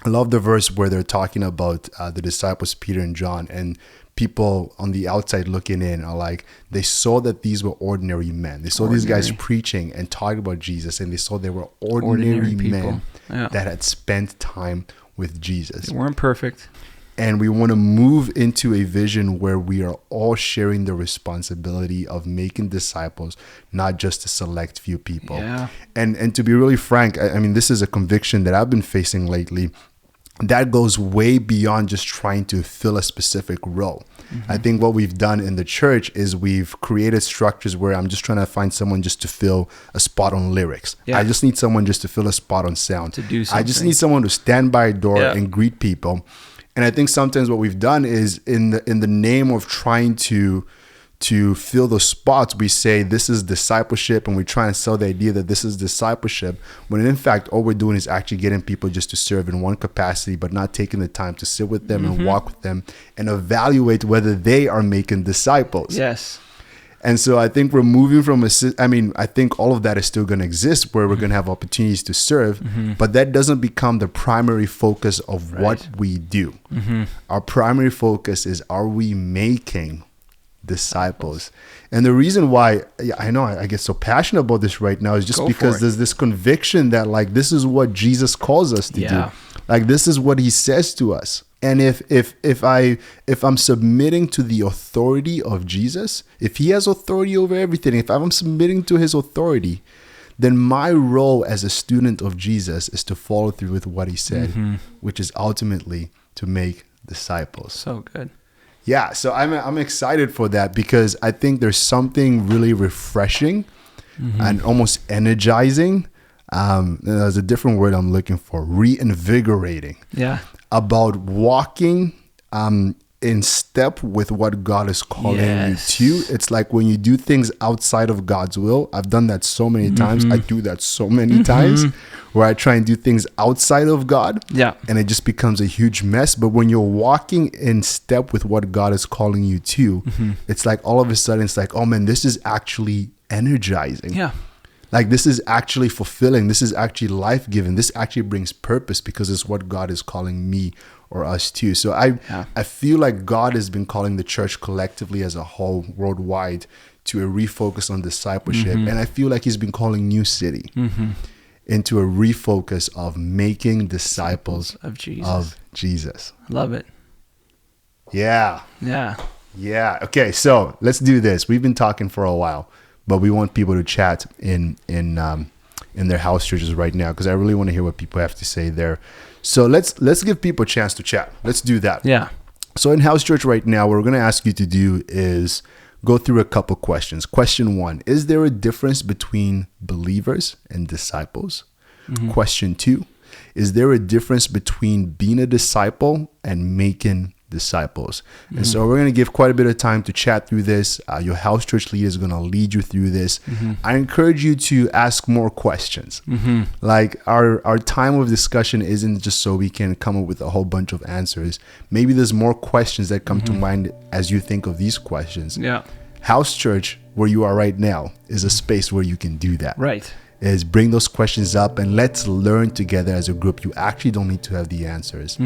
Speaker 1: I love the verse where they're talking about the disciples, Peter and John, and people on the outside looking in are like, they saw that these were ordinary men. They saw these guys preaching and talking about Jesus, and they saw they were ordinary men that had spent time with Jesus.
Speaker 2: They weren't perfect.
Speaker 1: And we want to move into a vision where we are all sharing the responsibility of making disciples, not just a select few people.
Speaker 2: Yeah.
Speaker 1: And to be really frank, I mean, this is a conviction that I've been facing lately. That goes way beyond just trying to fill a specific role. I think what we've done in the church is we've created structures where I'm just trying to find someone just to fill a spot on lyrics. Yeah. I just need someone just to fill a spot on sound.
Speaker 2: To do something.
Speaker 1: I just need someone to stand by a door and greet people. And I think sometimes what we've done is in the name of trying to fill those spots, we say this is discipleship, and we try and sell the idea that this is discipleship, when in fact all we're doing is actually getting people just to serve in one capacity, but not taking the time to sit with them and walk with them and evaluate whether they are making disciples.
Speaker 2: Yes.
Speaker 1: And so I think we're moving from I think all of that is still going to exist, where we're going to have opportunities to serve, but that doesn't become the primary focus of what we do. Our primary focus is, are we making disciples? And the reason why I know I get so passionate about this right now is just because there's this conviction that this is what Jesus calls us to do. This is what he says to us. And if I'm submitting to the authority of Jesus, if he has authority over everything, if I'm submitting to his authority, then my role as a student of Jesus is to follow through with what he said, which is ultimately to make disciples.
Speaker 2: So good.
Speaker 1: Yeah, so I'm excited for that, because I think there's something really refreshing and almost energizing. There's a different word I'm looking for, reinvigorating.
Speaker 2: Yeah.
Speaker 1: About walking in step with what God is calling you to. It's like when you do things outside of God's will. I've done that so many times. I do that so many times, where I try and do things outside of God. Yeah. And it just becomes a huge mess. But when you're walking in step with what God is calling you to, it's like all of a sudden it's like, oh man, this is actually energizing.
Speaker 2: Yeah.
Speaker 1: Like, this is actually fulfilling. This is actually life-giving. This actually brings purpose because it's what God is calling me or us to. So I feel like God has been calling the church collectively as a whole, worldwide, to a refocus on discipleship. And I feel like he's been calling New City into a refocus of making disciples of Jesus.
Speaker 2: Love it.
Speaker 1: Yeah.
Speaker 2: Yeah.
Speaker 1: Yeah. Okay, so let's do this. We've been talking for a while, but we want people to chat in their house churches right now, because I really want to hear what people have to say there. So let's give people a chance to chat. Let's do that.
Speaker 2: Yeah.
Speaker 1: So in house church right now, what we're going to ask you to do is go through a couple questions. Question 1, is there a difference between believers and disciples? Question 2, is there a difference between being a disciple and making disciples? And so we're going to give quite a bit of time to chat through this. Your house church leader is going to lead you through this. I encourage you to ask more questions. Like, our time of discussion isn't just so we can come up with a whole bunch of answers. Maybe there's more questions that come to mind as you think of these questions.
Speaker 2: Yeah.
Speaker 1: House church, where you are right now, is a space where you can do that.
Speaker 2: Right.
Speaker 1: Is bring those questions up and let's learn together as a group. You actually don't need to have the answers.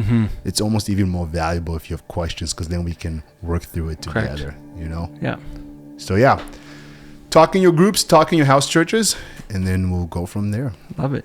Speaker 1: It's almost even more valuable if you have questions, because then we can work through it together. You know?
Speaker 2: Yeah.
Speaker 1: So yeah, talk in your groups, talk in your house churches, and then we'll go from there.
Speaker 2: Love it.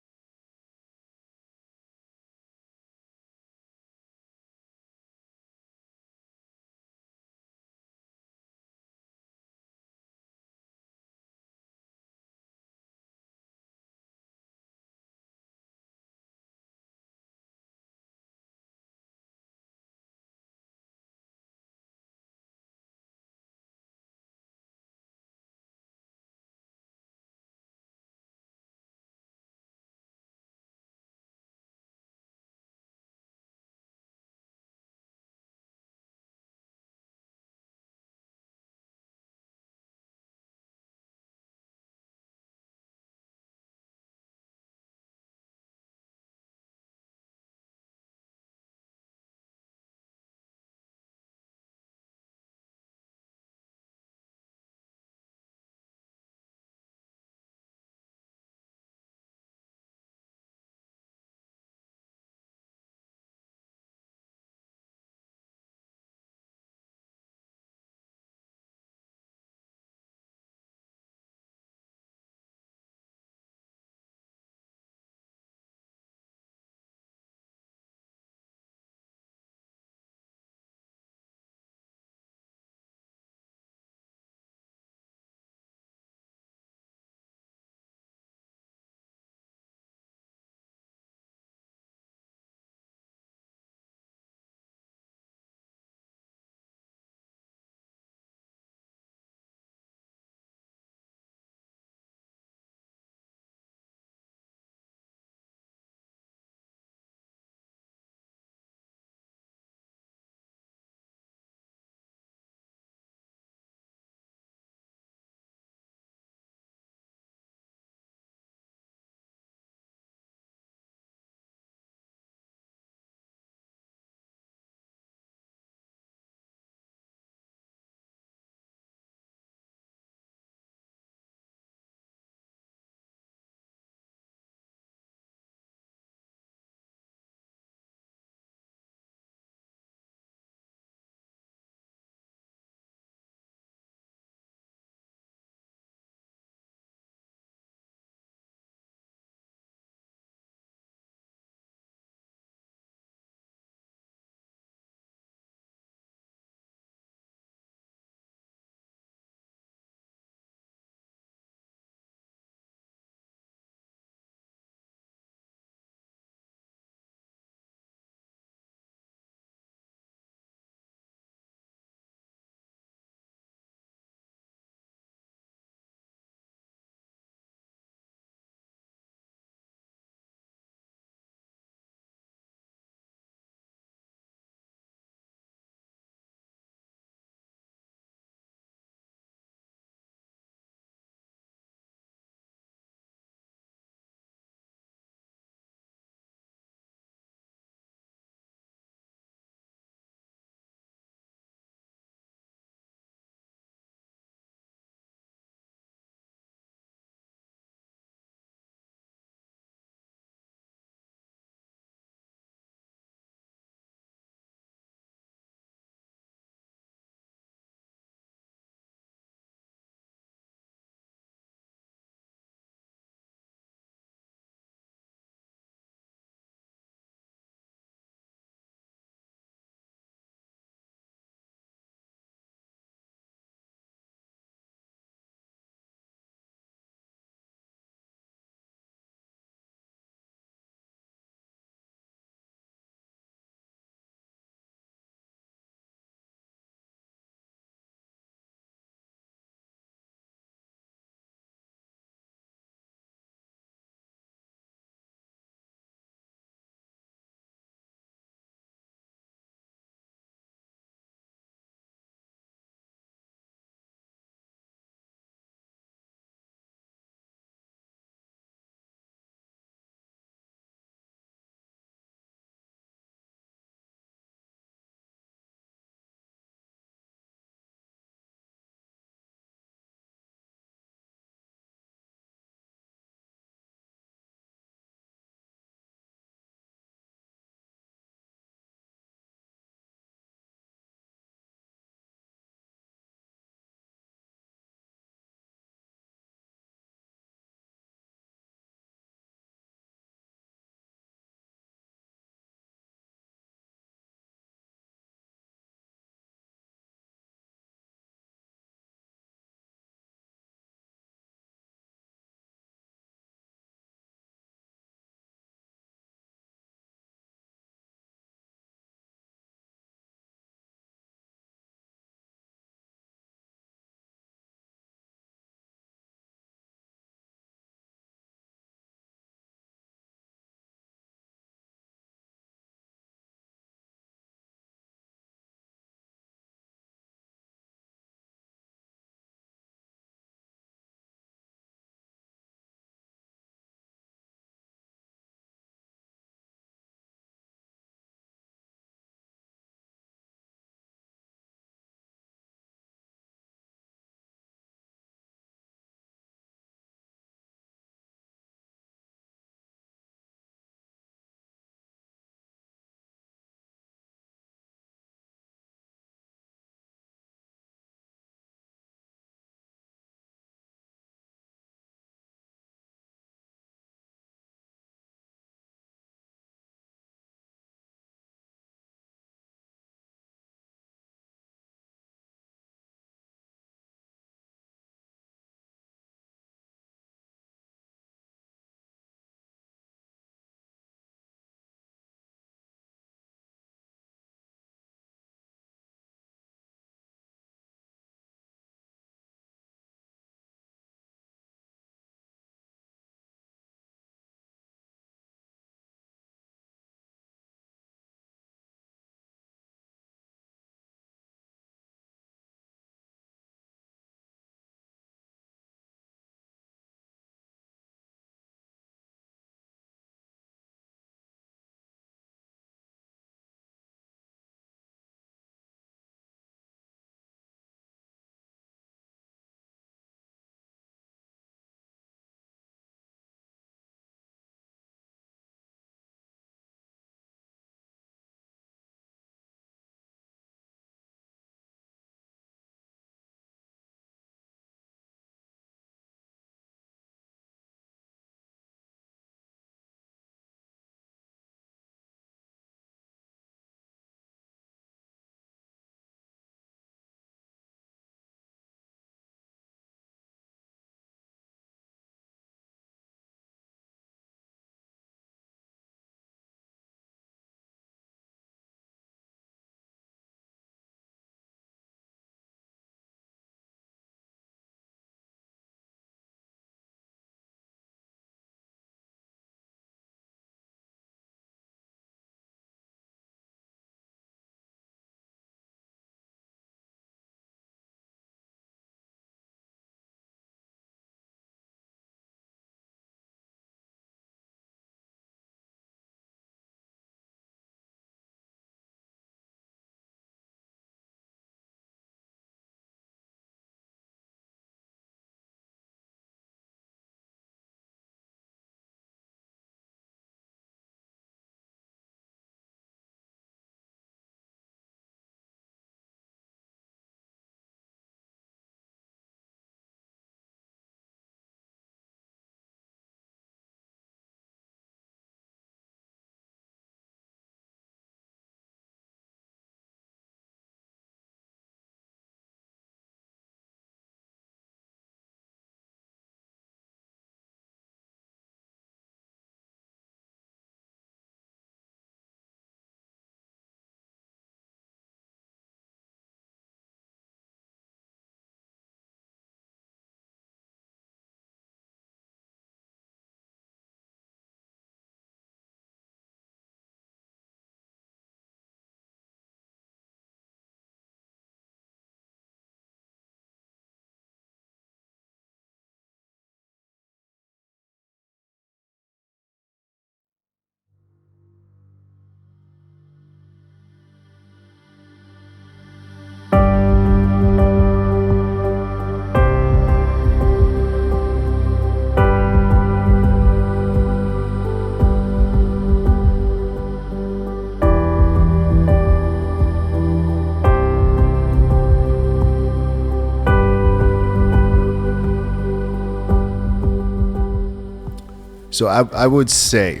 Speaker 1: So I would say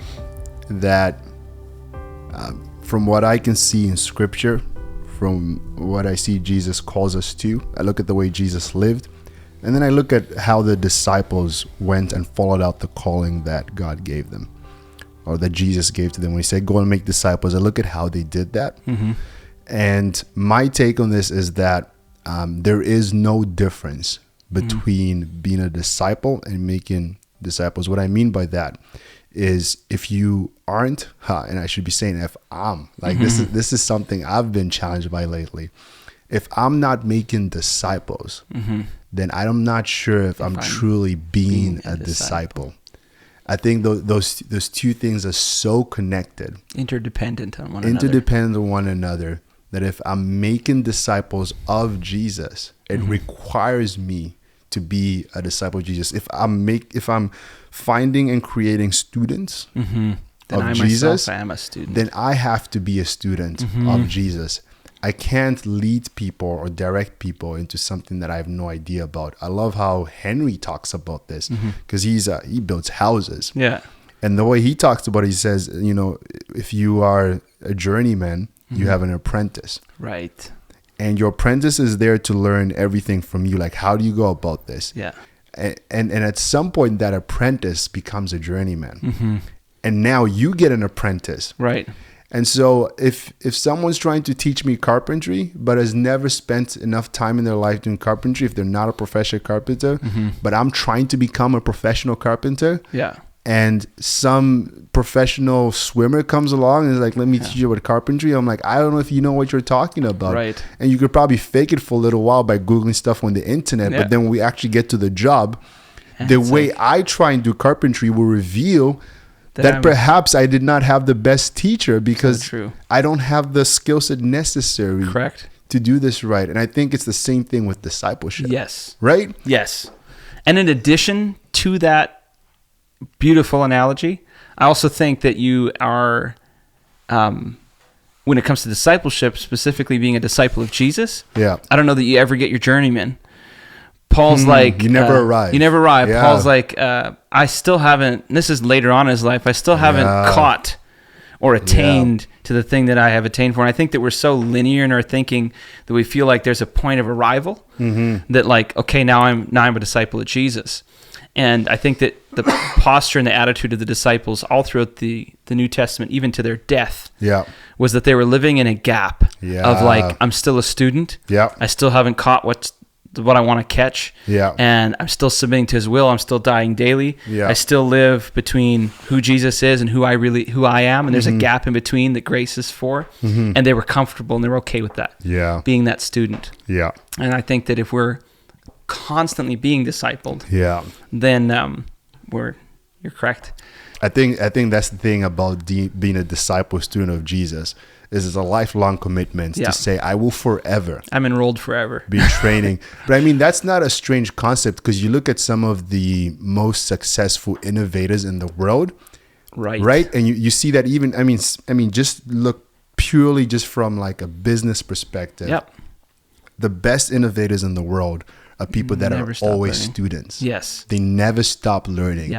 Speaker 1: that from what I can see in Scripture, from what I see Jesus calls us to, I look at the way Jesus lived, and then I look at how the disciples went and followed out the calling that God gave them, or that Jesus gave to them. When he said, go and make disciples, I look at how they did that. Mm-hmm. And my take on this is that there is no difference between being a disciple and making disciples. What I mean by that is, if you aren't, and I should be saying if I'm, like, this is something I've been challenged by lately. If I'm not making disciples, then I'm not sure if I'm truly being a disciple. I think those two things are so connected,
Speaker 2: interdependent on
Speaker 1: one another, that if I'm making disciples of Jesus, it requires me to be a disciple of Jesus. If I'm finding and creating students of Jesus,
Speaker 2: I am a student.
Speaker 1: Then I have to be a student of Jesus. I can't lead people or direct people into something that I have no idea about. I love how Henry talks about this, because he builds houses.
Speaker 2: Yeah.
Speaker 1: And the way he talks about it, he says, if you are a journeyman, you have an apprentice.
Speaker 2: Right.
Speaker 1: And your apprentice is there to learn everything from you. Like, how do you go about this?
Speaker 2: Yeah.
Speaker 1: And at some point, that apprentice becomes a journeyman. And now you get an apprentice.
Speaker 2: Right.
Speaker 1: And so if someone's trying to teach me carpentry, but has never spent enough time in their life doing carpentry, if they're not a professional carpenter, but I'm trying to become a professional carpenter, and some professional swimmer comes along and is like, let me teach you about carpentry. I'm like, I don't know if you know what you're talking about.
Speaker 2: Right.
Speaker 1: And you could probably fake it for a little while by Googling stuff on the internet, but then when we actually get to the job, the way I try and do carpentry will reveal that perhaps I did not have the best teacher, because I don't have the skill set necessary to do this right. And I think it's the same thing with discipleship.
Speaker 2: Yes.
Speaker 1: Right?
Speaker 2: Yes. And in addition to that beautiful analogy, I also think that you are, when it comes to discipleship, specifically being a disciple of Jesus, I don't know that you ever get your journeyman. Paul's like,
Speaker 1: you never arrive.
Speaker 2: You never arrive. Yeah. Paul's like, I still haven't, and this is later on in his life, I still haven't caught or attained to the thing that I have attained for. And I think that we're so linear in our thinking that we feel like there's a point of arrival, that like, okay, now I'm a disciple of Jesus. And I think that the posture and the attitude of the disciples all throughout the New Testament, even to their death, was that they were living in a gap of like, I'm still a student. I still haven't caught what I want to catch. And I'm still submitting to his will. I'm still dying daily. I still live between who Jesus is and who I am. And there's a gap in between that grace is for. And they were comfortable and they were okay with that. Being that student. And I think that if we're constantly being discipled, then you're correct.
Speaker 1: I think that's the thing about being a disciple student of Jesus, is it's a lifelong commitment to say, I will forever.
Speaker 2: I'm enrolled forever.
Speaker 1: Be training. But I mean, that's not a strange concept, because you look at some of the most successful innovators in the world, right? And you see that even, I mean, just look purely just from like a business perspective. The best innovators in the world are people that are always students. They never stop learning.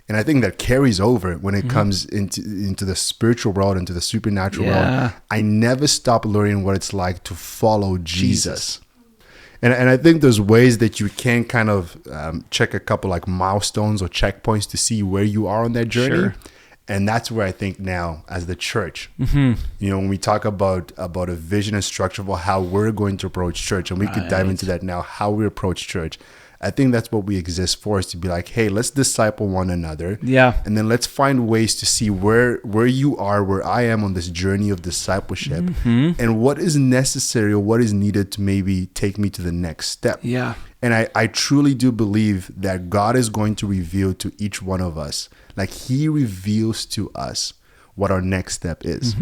Speaker 1: And I think that carries over when it comes into the spiritual world, into the supernatural world. I never stop learning what it's like to follow Jesus. And I think there's ways that you can kind of check a couple like milestones or checkpoints to see where you are on that journey. And that's where I think now, as the church, when we talk about a vision and structure for how we're going to approach church, and we could dive into that now, how we approach church. I think that's what we exist for, is to be like, hey, let's disciple one another. And then let's find ways to see where you are, where I am on this journey of discipleship, and what is necessary or what is needed to maybe take me to the next step. And I truly do believe that God is going to reveal to each one of us, like he reveals to us what our next step is.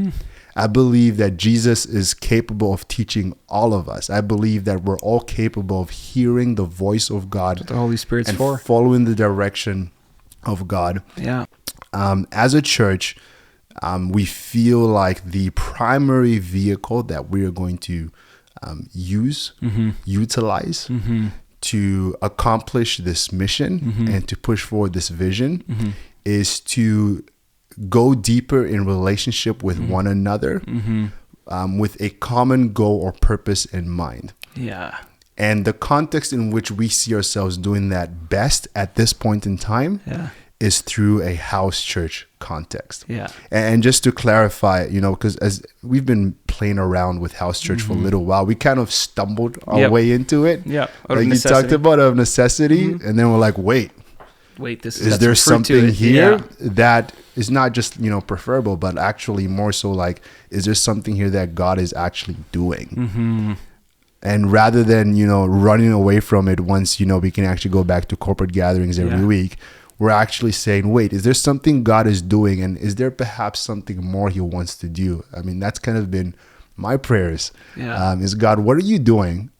Speaker 1: I believe that Jesus is capable of teaching all of us. I believe that we're all capable of hearing the voice of God.
Speaker 2: That's what the Holy Spirit's
Speaker 1: and
Speaker 2: for.
Speaker 1: Following the direction of God. As a church, we feel like the primary vehicle that we are going to utilize to accomplish this mission and to push forward this vision is to go deeper in relationship with one another, with a common goal or purpose in mind.
Speaker 2: Yeah.
Speaker 1: And the context in which we see ourselves doing that best at this point in time is through a house church context.
Speaker 2: Yeah.
Speaker 1: And just to clarify, because as we've been playing around with house church for a little while, we kind of stumbled our way into it.
Speaker 2: Yeah.
Speaker 1: Like you talked about of necessity, and then we're like, wait, is there something here that is not just, preferable, but actually more so like, is there something here that God is actually doing? And rather than, running away from it once, we can actually go back to corporate gatherings every week, we're actually saying, wait, is there something God is doing? And is there perhaps something more he wants to do? I mean, that's kind of been my prayers. Is God, what are you doing?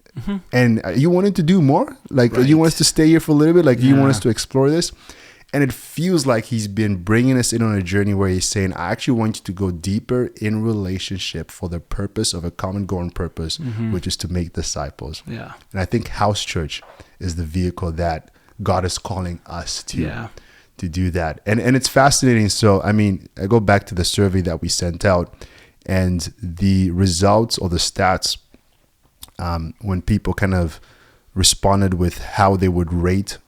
Speaker 1: And you wanted to do more? Like, you want us to stay here for a little bit? Like, you want us to explore this? And it feels like he's been bringing us in on a journey where he's saying, I actually want you to go deeper in relationship for the purpose of a common goal and purpose, which is to make disciples.
Speaker 2: Yeah.
Speaker 1: And I think house church is the vehicle that God is calling us to do that. And it's fascinating. So, I mean, I go back to the survey that we sent out, and the results or the stats, when people kind of responded with how they would rate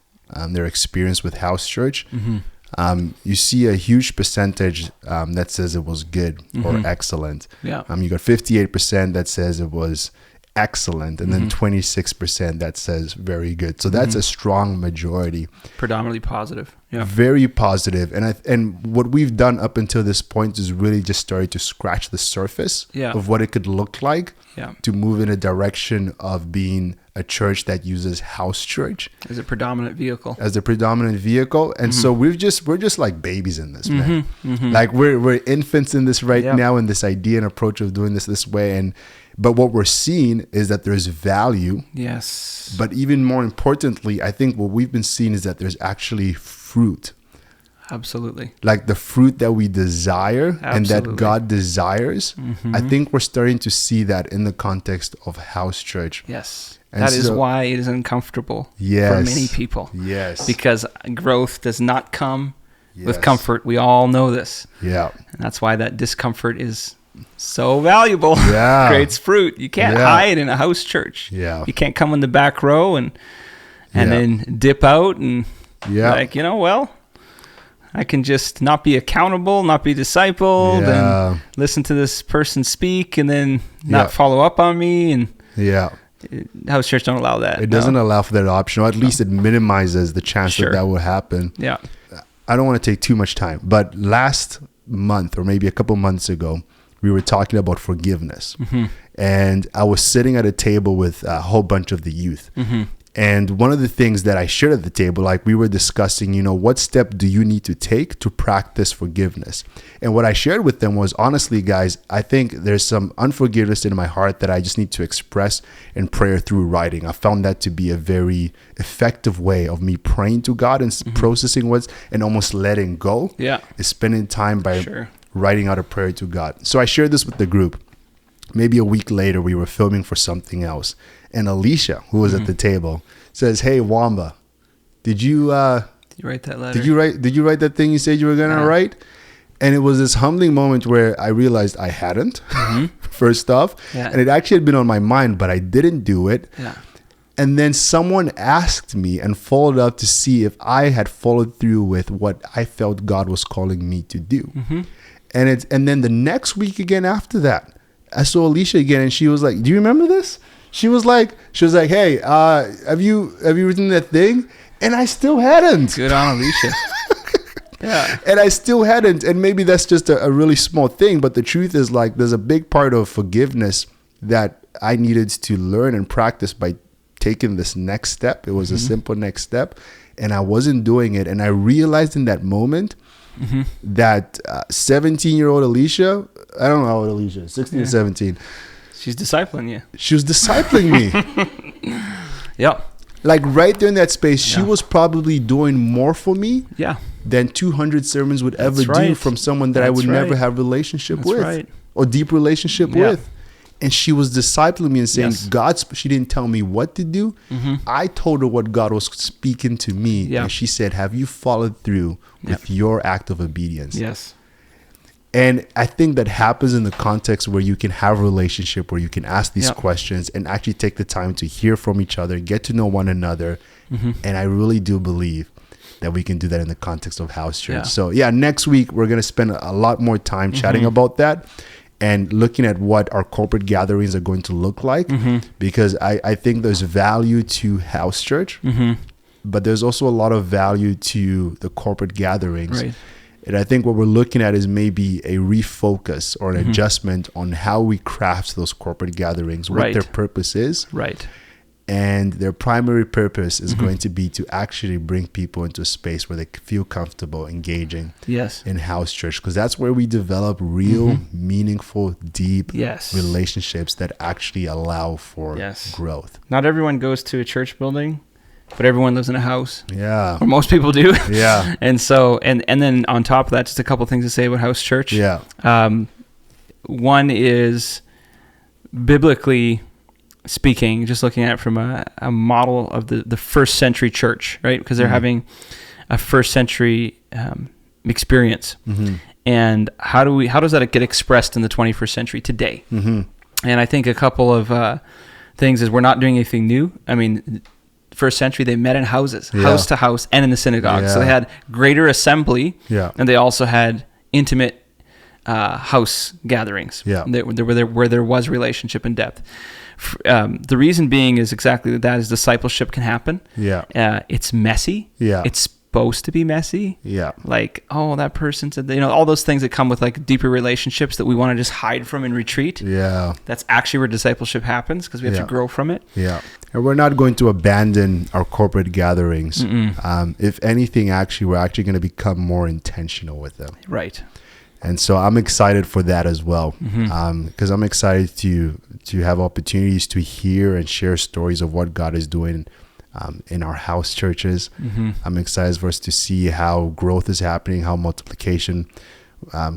Speaker 1: their experience with house church, you see a huge percentage that says it was good or excellent. You got 58% that says it was excellent, and then 26% that says very good. So that's a strong majority.
Speaker 2: Predominantly positive. Yeah.
Speaker 1: Very positive. And what we've done up until this point is really just started to scratch the surface of what it could look like to move in a direction of being a church that uses house church
Speaker 2: as a predominant vehicle.
Speaker 1: And so we're just like babies in this, man. Like we're infants in this now, in this idea and approach of doing this way. But what we're seeing is that there's value.
Speaker 2: Yes.
Speaker 1: But even more importantly, I think what we've been seeing is that there's actually fruit.
Speaker 2: Absolutely.
Speaker 1: Like the fruit that we desire and that God desires. I think we're starting to see that in the context of house church.
Speaker 2: Yes. And that is why it is uncomfortable for many people.
Speaker 1: Yes.
Speaker 2: Because growth does not come with comfort. We all know this.
Speaker 1: Yeah.
Speaker 2: And that's why that discomfort is so valuable. Creates fruit. You can't hide in a house church. You can't come in the back row and then dip out and I can just not be accountable, not be discipled, and listen to this person speak and then not follow up on me. And house church don't allow that.
Speaker 1: It doesn't allow for that option, or at least it minimizes the chance that will happen.
Speaker 2: Yeah.
Speaker 1: I don't want to take too much time, but last month or maybe a couple months ago, we were talking about forgiveness. And I was sitting at a table with a whole bunch of the youth. And one of the things that I shared at the table, like we were discussing, what step do you need to take to practice forgiveness? And what I shared with them was, honestly, guys, I think there's some unforgiveness in my heart that I just need to express in prayer through writing. I found that to be a very effective way of me praying to God and processing what's and almost letting go. Is spending time by writing out a prayer to God. So I shared this with the group. Maybe a week later, we were filming for something else. And Alicia, who was at the table, says, "Hey, Wamba, did you
Speaker 2: write that letter?
Speaker 1: Did you write that thing you said you were going to write?" And it was this humbling moment where I realized I hadn't, first off. And it actually had been on my mind, but I didn't do it. And then someone asked me and followed up to see if I had followed through with what I felt God was calling me to do. And then the next week again after that, I saw Alicia again, and she was like, "Do you remember this?" She was like, "Hey, have you written that thing?" And I still hadn't.
Speaker 2: Good on Alicia.
Speaker 1: And I still hadn't. And maybe that's just a really small thing, but the truth is, like, there's a big part of forgiveness that I needed to learn and practice by taking this next step. It was a simple next step, and I wasn't doing it. And I realized in that moment that 17-year-old Alicia, I don't know how old Alicia is, 16 or 17.
Speaker 2: She's discipling you.
Speaker 1: She was discipling me. Like right there in that space, she was probably doing more for me than 200 sermons would ever do from someone that I would never have relationship with or deep relationship with. And she was discipling me and saying, she didn't tell me what to do. I told her what God was speaking to me. Yeah. And she said, have you followed through with your act of obedience?
Speaker 2: Yes.
Speaker 1: And I think that happens in the context where you can have a relationship, where you can ask these questions and actually take the time to hear from each other, get to know one another. And I really do believe that we can do that in the context of house church. So next week, we're going to spend a lot more time chatting about that and looking at what our corporate gatherings are going to look like, because I think there's value to house church, but there's also a lot of value to the corporate gatherings. Right. And I think what we're looking at is maybe a refocus or an adjustment on how we craft those corporate gatherings, what their purpose is.
Speaker 2: Right.
Speaker 1: And their primary purpose is going to be to actually bring people into a space where they feel comfortable engaging in house church, because that's where we develop real, meaningful, deep relationships that actually allow for growth.
Speaker 2: Not everyone goes to a church building, but everyone lives in a house.
Speaker 1: Yeah.
Speaker 2: Or most people do.
Speaker 1: Yeah.
Speaker 2: And so, and then on top of that, just a couple things to say about house church.
Speaker 1: Yeah.
Speaker 2: One is, biblically speaking, just looking at it from a model of the first century church, right? Because they're having a first century experience. And how does that get expressed in the 21st century today? And I think a couple of things is, we're not doing anything new. I mean, first century, they met in houses, house to house, and in the synagogue. So they had greater assembly, and they also had intimate house gatherings where there was relationship and depth. The reason being is exactly that is discipleship can happen. It's messy. It's supposed to be messy. Like, oh, that person said, all those things that come with like deeper relationships that we want to just hide from and retreat. That's actually where discipleship happens, because we have to grow from it.
Speaker 1: And we're not going to abandon our corporate gatherings. If anything, we're actually going to become more intentional with them.
Speaker 2: Right.
Speaker 1: And so I'm excited for that as well, because I'm excited to have opportunities to hear and share stories of what God is doing in our house churches. I'm excited for us to see how growth is happening, how multiplication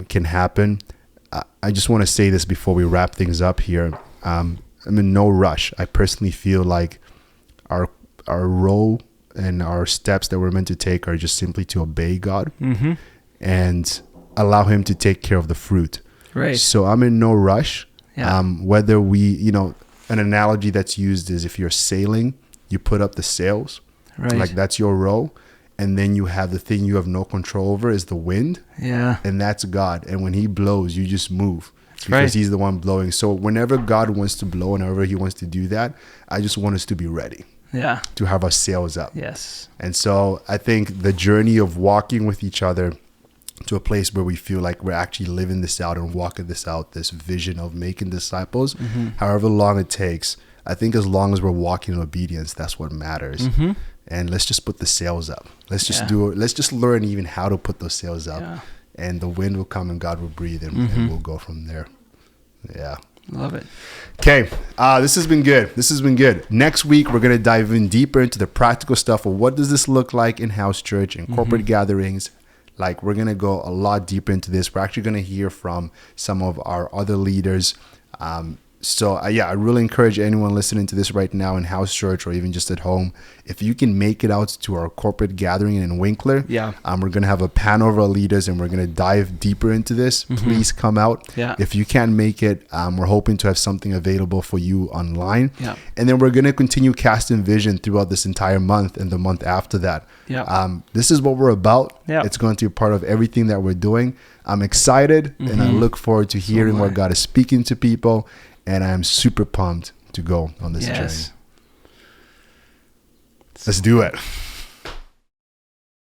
Speaker 1: can happen. I just want to say this before we wrap things up here. I'm in no rush. I personally feel like our role and our steps that we're meant to take are just simply to obey God and allow Him to take care of the fruit.
Speaker 2: Right.
Speaker 1: So I'm in no rush. Whether we, an analogy that's used is, if you're sailing, you put up the sails, like that's your role. And then you have the thing you have no control over is the wind. And that's God. And when He blows, you just move. Because He's the one blowing. So whenever God wants to blow, whenever He wants to do that, I just want us to be ready. To have our sails up. And so I think the journey of walking with each other to a place where we feel like we're actually living this out and walking this out, this vision of making disciples, however long it takes, I think as long as we're walking in obedience, that's what matters. And let's just put the sails up. Let's just do it. Let's just learn even how to put those sails up. And the wind will come and God will breathe, and we'll go from there.
Speaker 2: Love it.
Speaker 1: Okay, this has been good. Next week, we're going to dive in deeper into the practical stuff of what does this look like in house church and corporate gatherings. Like, we're going to go a lot deeper into this. We're actually going to hear from some of our other leaders. I really encourage anyone listening to this right now in house church or even just at home, if you can make it out to our corporate gathering in Winkler, we're going to have a panel of our leaders and we're going to dive deeper into this. Please come out. If you can't make it, we're hoping to have something available for you online. And then we're going to continue casting vision throughout this entire month and the month after that. This is what we're about. It's going to be part of everything that we're doing. I'm excited and I look forward to hearing what God is speaking to people. And I'm super pumped to go on this journey. Let's do it.